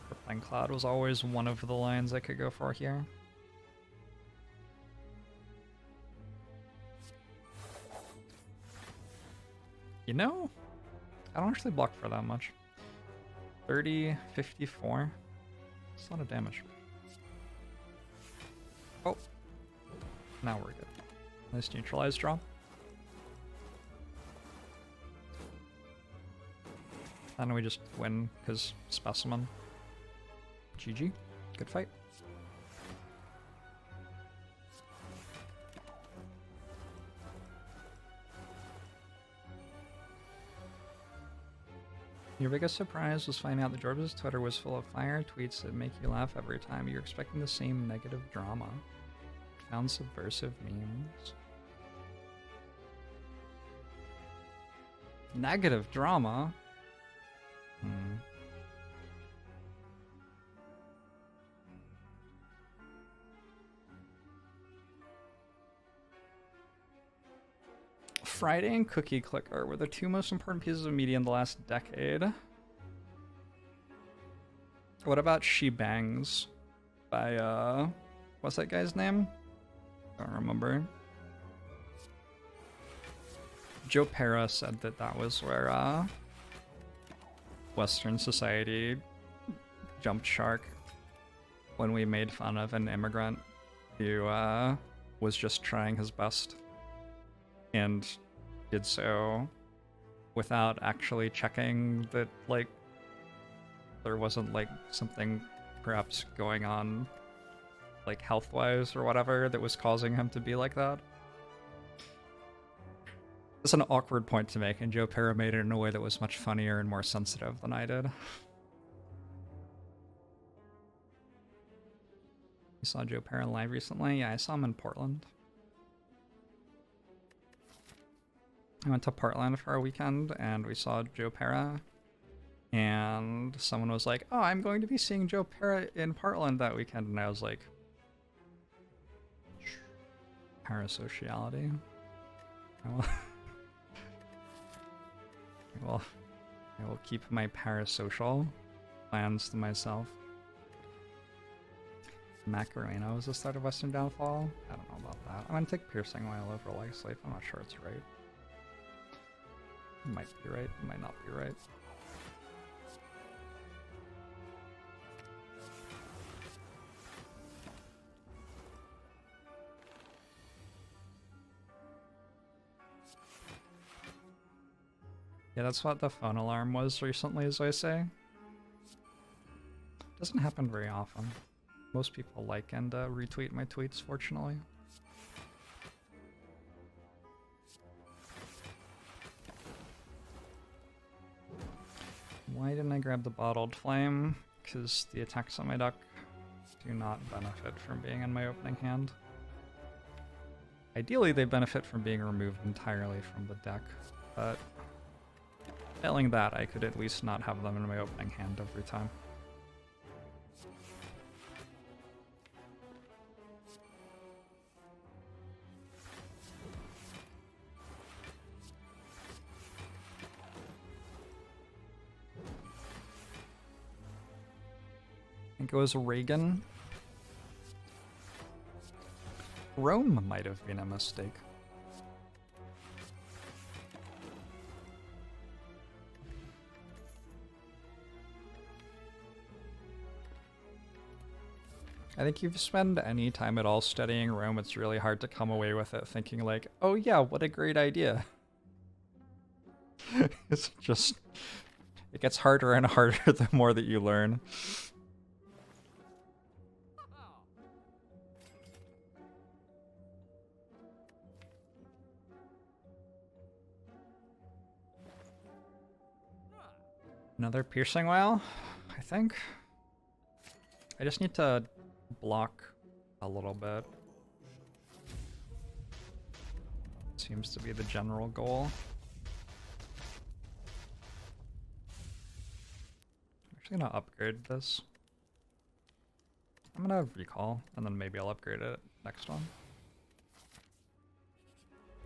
Crippling Cloud was always one of the lines I could go for here. You know, I don't actually block for that much. 30, 54. That's a lot of damage. Oh. Now we're good. Nice neutralized draw. And we just win because specimen. GG. Good fight. Your biggest surprise was finding out that Jorbs' Twitter was full of fire tweets that make you laugh every time. You're expecting the same negative drama. Found subversive memes. Negative drama? Friday and Cookie Clicker were the two most important pieces of media in the last decade. What about She Bangs by, what's that guy's name? Don't remember. Joe Pera said that that was where, Western society jumped shark when we made fun of an immigrant who, was just trying his best and did so without actually checking that, like, there wasn't, like, something perhaps going on, like, health-wise or whatever that was causing him to be like that. It's an awkward point to make, and Joe Pera made it in a way that was much funnier and more sensitive than I did. You saw Joe Pera live recently? Yeah, I saw him in Portland. I went to Portland for a weekend, and we saw Joe Pera, and someone was like, oh, I'm going to be seeing Joe Pera in Portland that weekend, and I was like, parasociality. I will keep my parasocial plans to myself. Macarena was the start of Western Downfall? I don't know about that. I'm gonna take Piercing while over Life Sleep. I'm not sure it's right. It might be right, it might not be right. Yeah, that's what the phone alarm was recently, as I say. Doesn't happen very often. Most people like and retweet my tweets, fortunately. Why didn't I grab the Bottled Flame? Because the attacks on my deck do not benefit from being in my opening hand. Ideally, they benefit from being removed entirely from the deck, but failing that, I could at least not have them in my opening hand every time. I think it was Reagan. Rome might have been a mistake. I think if you spend any time at all studying Rome, it's really hard to come away with it thinking like, oh yeah, what a great idea. It's just, it gets harder and harder the more that you learn. Another Piercing Whale, I think. I just need to block a little bit. Seems to be the general goal. I'm actually gonna upgrade this. I'm gonna recall, and then maybe I'll upgrade it next one.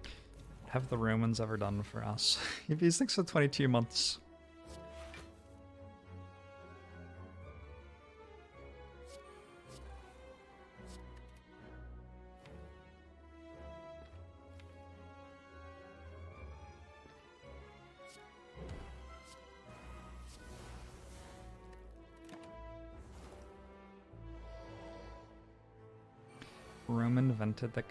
What have the Romans ever done for us? These things for 22 months. Rome invented the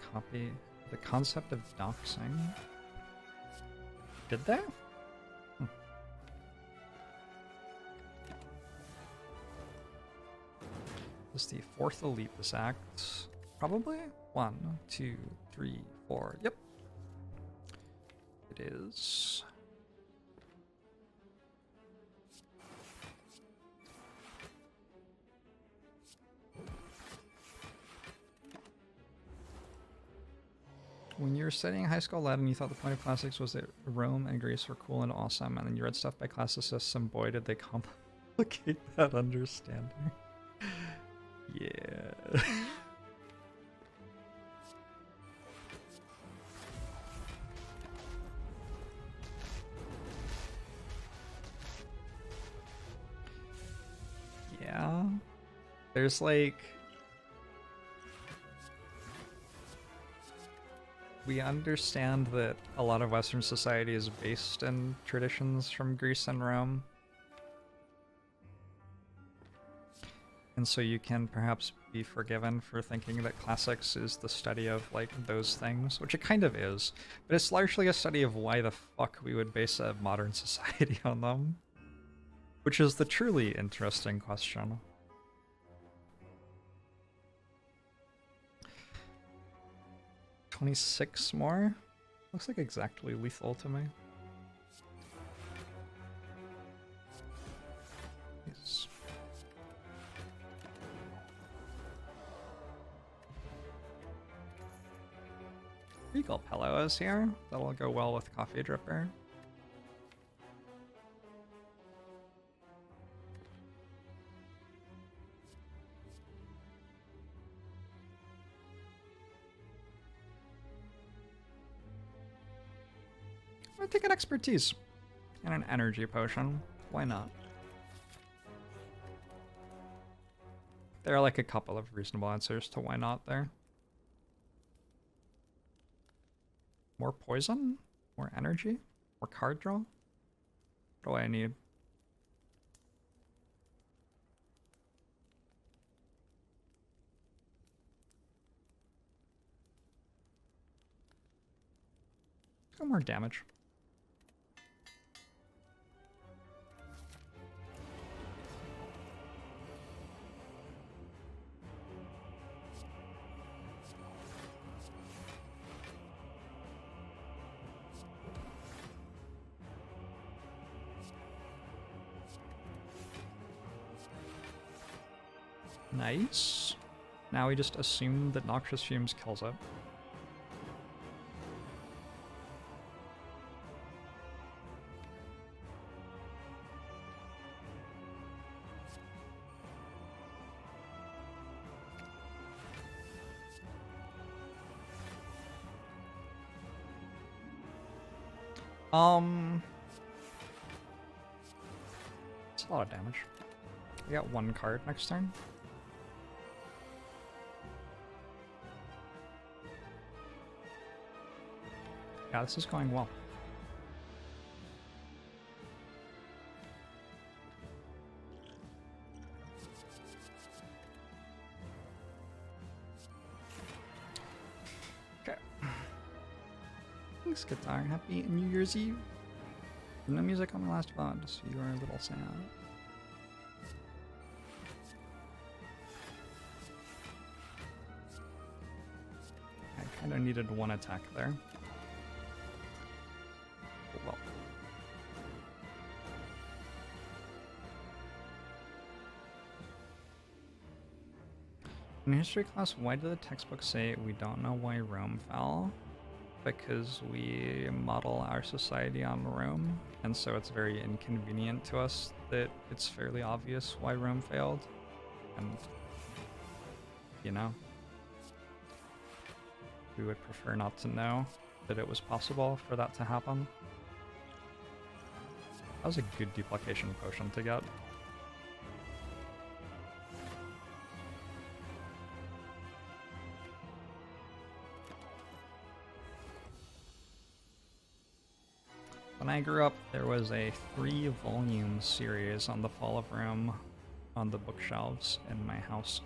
concept of doxing. Did they? is the 4th Elite Act? Probably? 1, 2, 3, 4. Yep. It is. When you were studying high school Latin, you thought the point of classics was that Rome and Greece were cool and awesome, and then you read stuff by classicists, and boy, did they complicate that understanding. Yeah. Yeah. There's like... We understand that a lot of Western society is based in traditions from Greece and Rome. And so you can perhaps be forgiven for thinking that classics is the study of, like, those things, which it kind of is. But it's largely a study of why the fuck we would base a modern society on them. Which is the truly interesting question. 26 more? Looks like exactly lethal to me. Yes. Regal Pillow is here. That'll go well with Coffee Dripper. I'm gonna take an expertise and an energy potion. Why not? There are like a couple of reasonable answers to why not there. More poison? More energy? More card draw? What do I need? Got more damage. Nice. Now we just assume that Noxious Fumes kills it. It's a lot of damage. We got one card next turn. Yeah, this is going well. Okay. Thanks, Guitar. Happy New Year's Eve. No music on the last VOD, so you are a little sad. I kind of needed one attack there. Well. In history class, why did the textbook say we don't know why Rome fell? Because we model our society on Rome, and so it's very inconvenient to us that it's fairly obvious why Rome failed. And, you know, we would prefer not to know that it was possible for that to happen. That was a good duplication potion to get. When I grew up, there was a 3-volume series on the fall of Rome on the bookshelves in my house.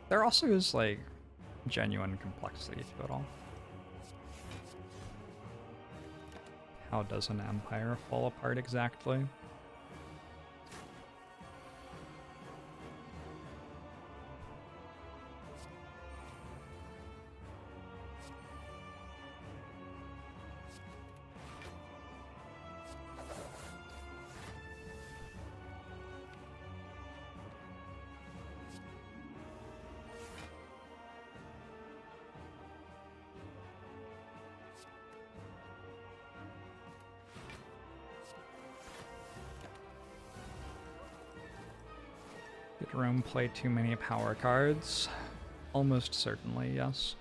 There also is, like, genuine complexity to it all. How does an empire fall apart exactly? Jerome play too many power cards? Almost certainly, yes.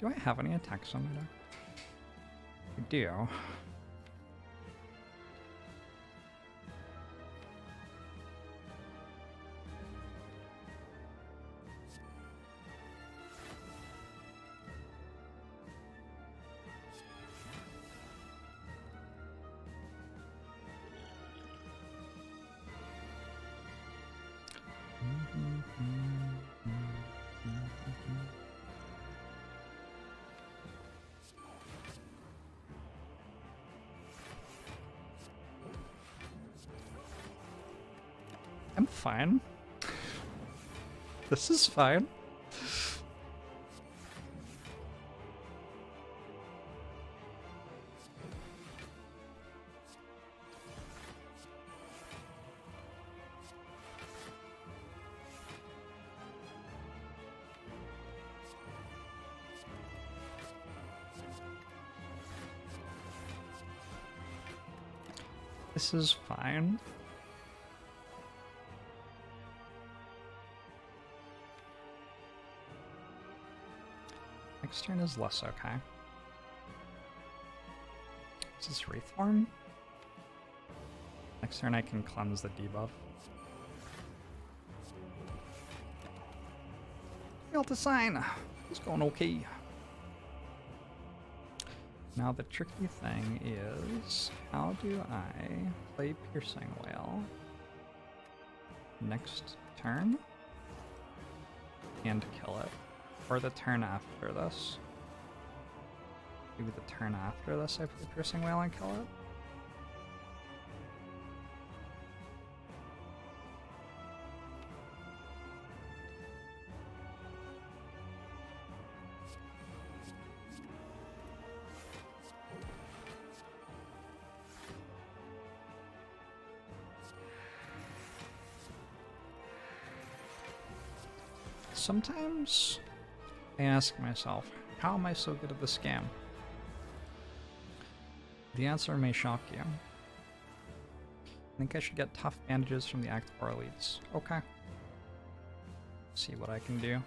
Do I have any attacks on my deck? I do. I'm fine. This is fine. This is fine. Next turn is less okay. Is this Wraithform? Next turn I can cleanse the debuff. Failed to sign. It's going okay. Now the tricky thing is, how do I play Piercing Wail next turn and kill it? Or the turn after this? Maybe the turn after this I play Piercing Wail and kill it? Sometimes I ask myself, how am I so good at this game? The answer may shock you. I think I should get tough bandages from the Act 4 elites. Okay. See what I can do.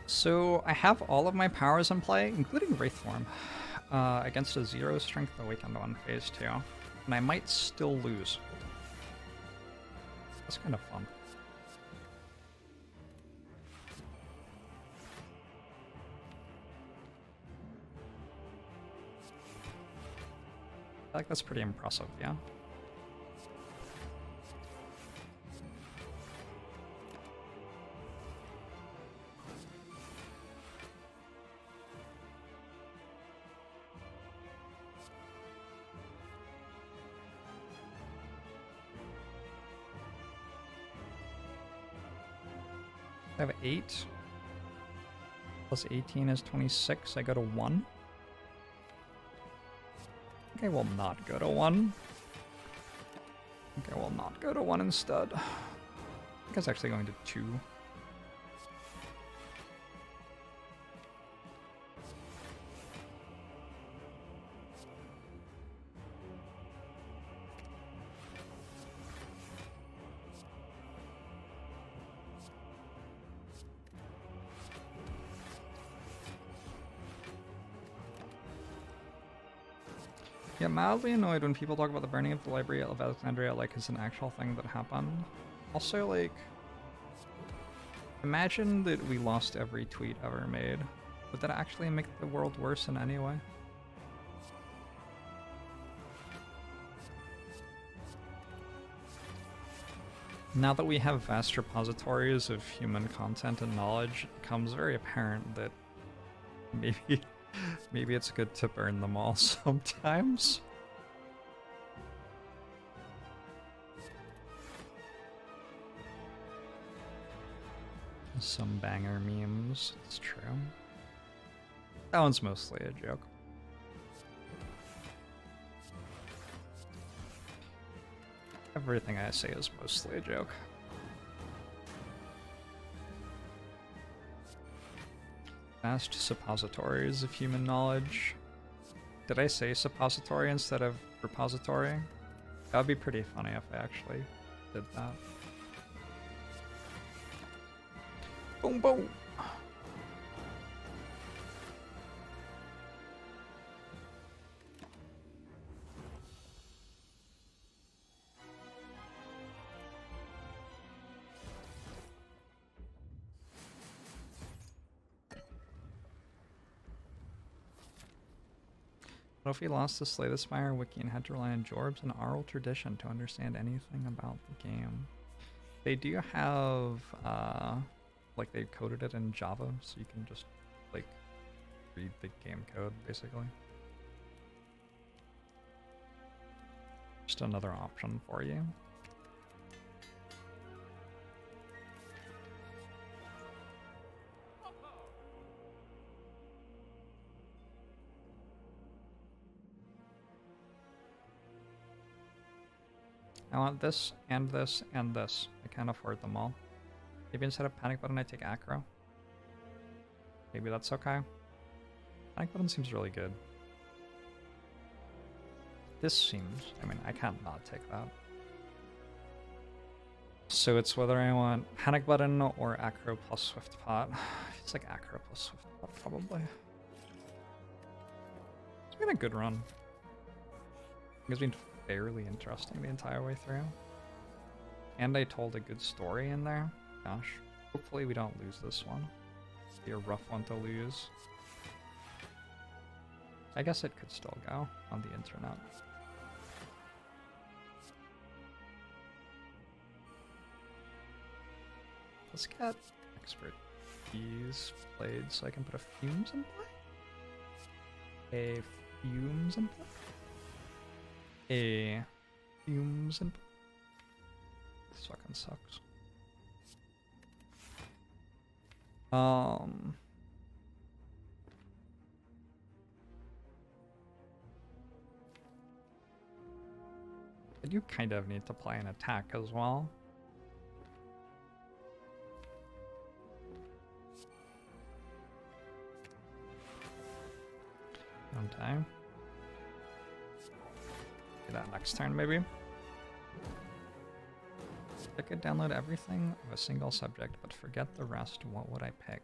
So I have all of my powers in play, including Wraithform, against a 0 strength awakened on phase 2, and I might still lose. That's kind of fun. I feel like that's pretty impressive, yeah? I have 8. Plus 18 is 26. I go to 1. I think I will not go to 1. I think I will not go to 1 instead. I think I was actually going to 2. Get mildly annoyed when people talk about the burning of the Library of Alexandria like it's an actual thing that happened. Also, like, imagine that we lost every tweet ever made. Would that actually make the world worse in any way? Now that we have vast repositories of human content and knowledge, it becomes very apparent that maybe it's good to burn them all sometimes. Some banger memes, it's true. That one's mostly a joke. Everything I say is mostly a joke. Vast suppositories of human knowledge. Did I say suppository instead of repository? That would be pretty funny if I actually did that. Boom, boom! What if we lost the Slay the Spire wiki and had to rely on Jorbs and oral tradition to understand anything about the game? They do have, like they coded it in Java, so you can just, like, read the game code, basically. Just another option for you. I want this, and this, and this. I can't afford them all. Maybe instead of panic button, I take acro. Maybe that's okay. Panic button seems really good. This seems... I mean, I can't not take that. So it's whether I want panic button or acro plus swift pot. It's like acro plus swift pot, probably. It's been a good run. It's been fairly interesting the entire way through. And I told a good story in there. Gosh. Hopefully we don't lose this one. It'd be a rough one to lose. I guess it could still go on the internet. Let's get expertise played so I can put a fumes in play. A fumes in play. A fumes in play. This fucking sucks. I do kind of need to play an attack as well. On time. Do that next turn, maybe. If I could download everything of a single subject, but forget the rest, what would I pick?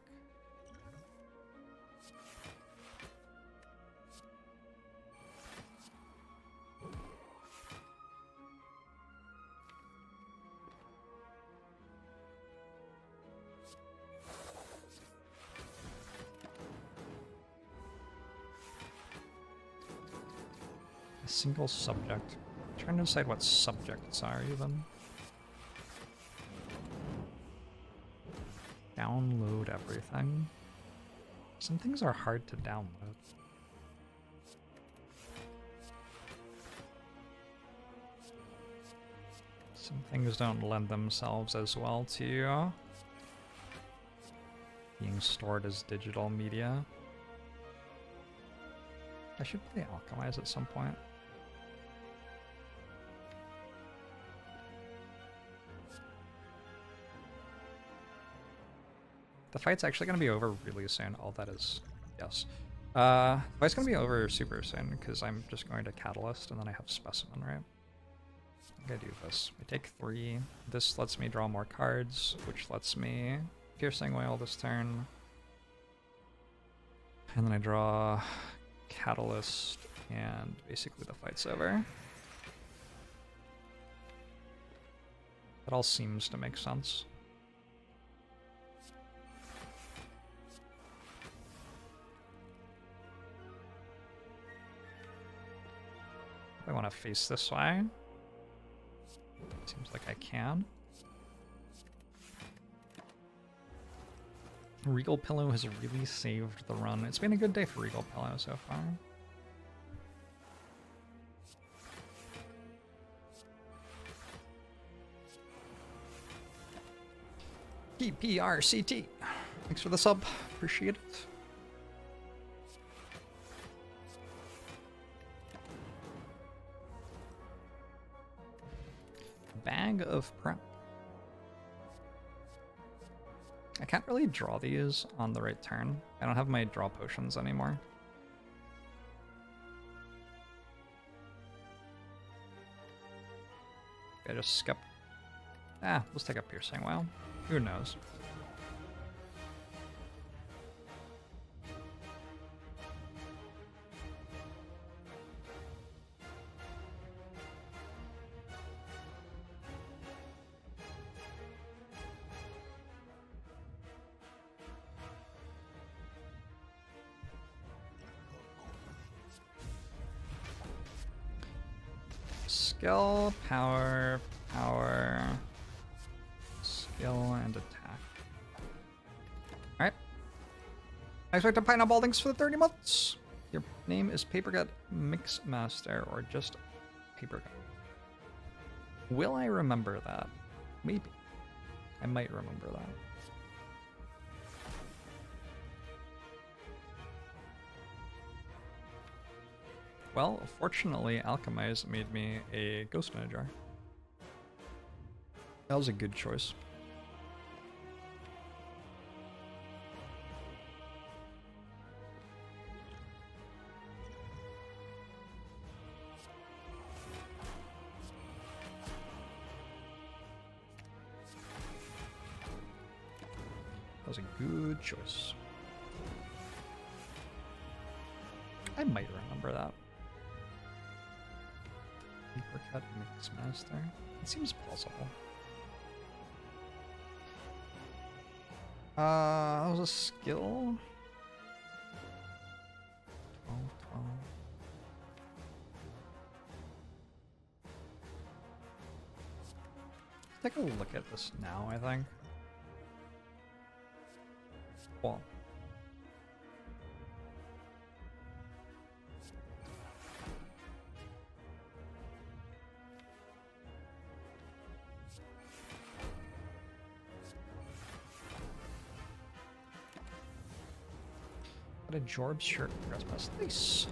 A single subject. I'm trying to decide what subjects are even. Download everything. Some things are hard to download. Some things don't lend themselves as well to being stored as digital media. I should play Alchemize at some point. The fight's actually going to be over really soon. All that is, yes. The fight's going to be over super soon because I'm just going to Catalyst and then I have Specimen, right? I'm going to do this. I take 3. This lets me draw more cards, which lets me Piercing Wail this turn. And then I draw Catalyst and basically the fight's over. That all seems to make sense. I want to face this way. Seems like I can. Regal Pillow has really saved the run. It's been a good day for Regal Pillow so far. PPRCT. Thanks for the sub. Appreciate it. Bag of prep. I can't really draw these on the right turn. I don't have my draw potions anymore. I just skip. Let's take a piercing well. Who knows? Skill, power, skill, and attack. Alright. I expect a pineapple baldings for the 30 months. Your name is Papergut Mixmaster, or just Papergut. Will I remember that? Maybe. I might remember that. Well, fortunately, Alchemize made me a ghost in a jar. That was a good choice. That was a good choice. I might remember that. Papercut Mixmaster. It seems plausible. That was a skill. 12, 12. Take a look at this now, I think. Well. Got a Jorbs shirt. That's nice.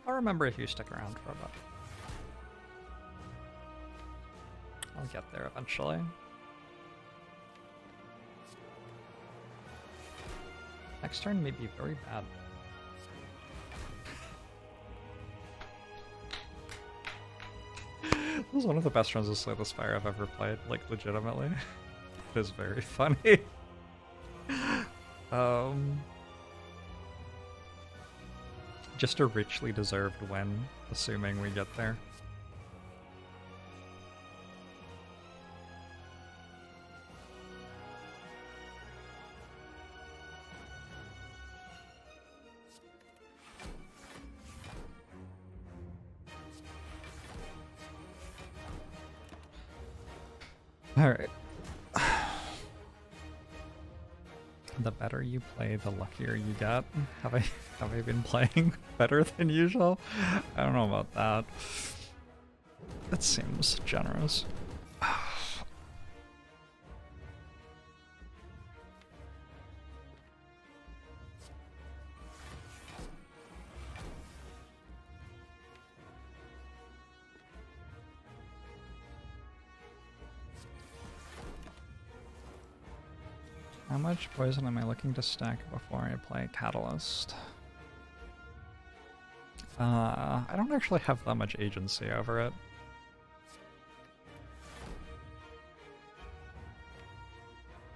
I'll remember if you stick around for a bit. I'll get there eventually. Next turn may be very bad. This was one of the best runs of Slay the Spire I've ever played, like legitimately. It is very funny. Just a richly deserved win, assuming we get there. All right. The better you play, the luckier you get. Have I been playing better than usual? I don't know about that. That seems generous. How much poison am I looking to stack before I play Catalyst? I don't actually have that much agency over it.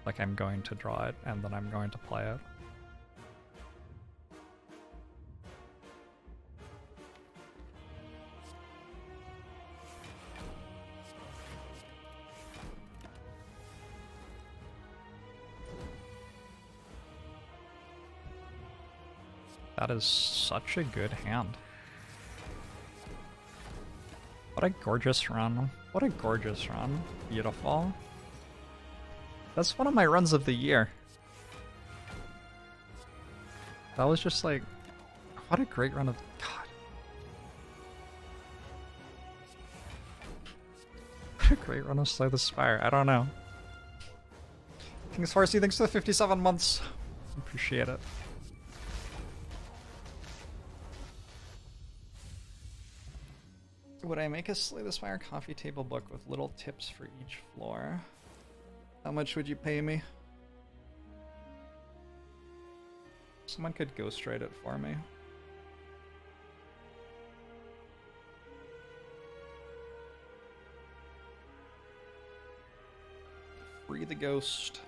Like, I'm going to draw it, and then I'm going to play it. That is such a good hand. What a gorgeous run. What a gorgeous run. Beautiful. That's one of my runs of the year. That was just like, what a great run of, God. What a great run of Slay the Spire. I don't know. King's Farsi, thanks for the 57 months. Appreciate it. Would I make a Slay the Spire coffee table book with little tips for each floor. How much would you pay me? Someone could ghostwrite it for me. Free the ghost.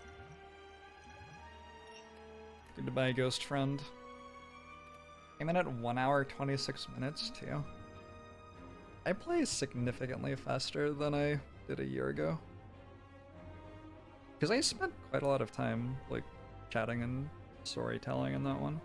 Goodbye, ghost friend. Came in at 1 hour 26 minutes too. I play significantly faster than I did a year ago. Because I spent quite a lot of time like chatting and storytelling in that one.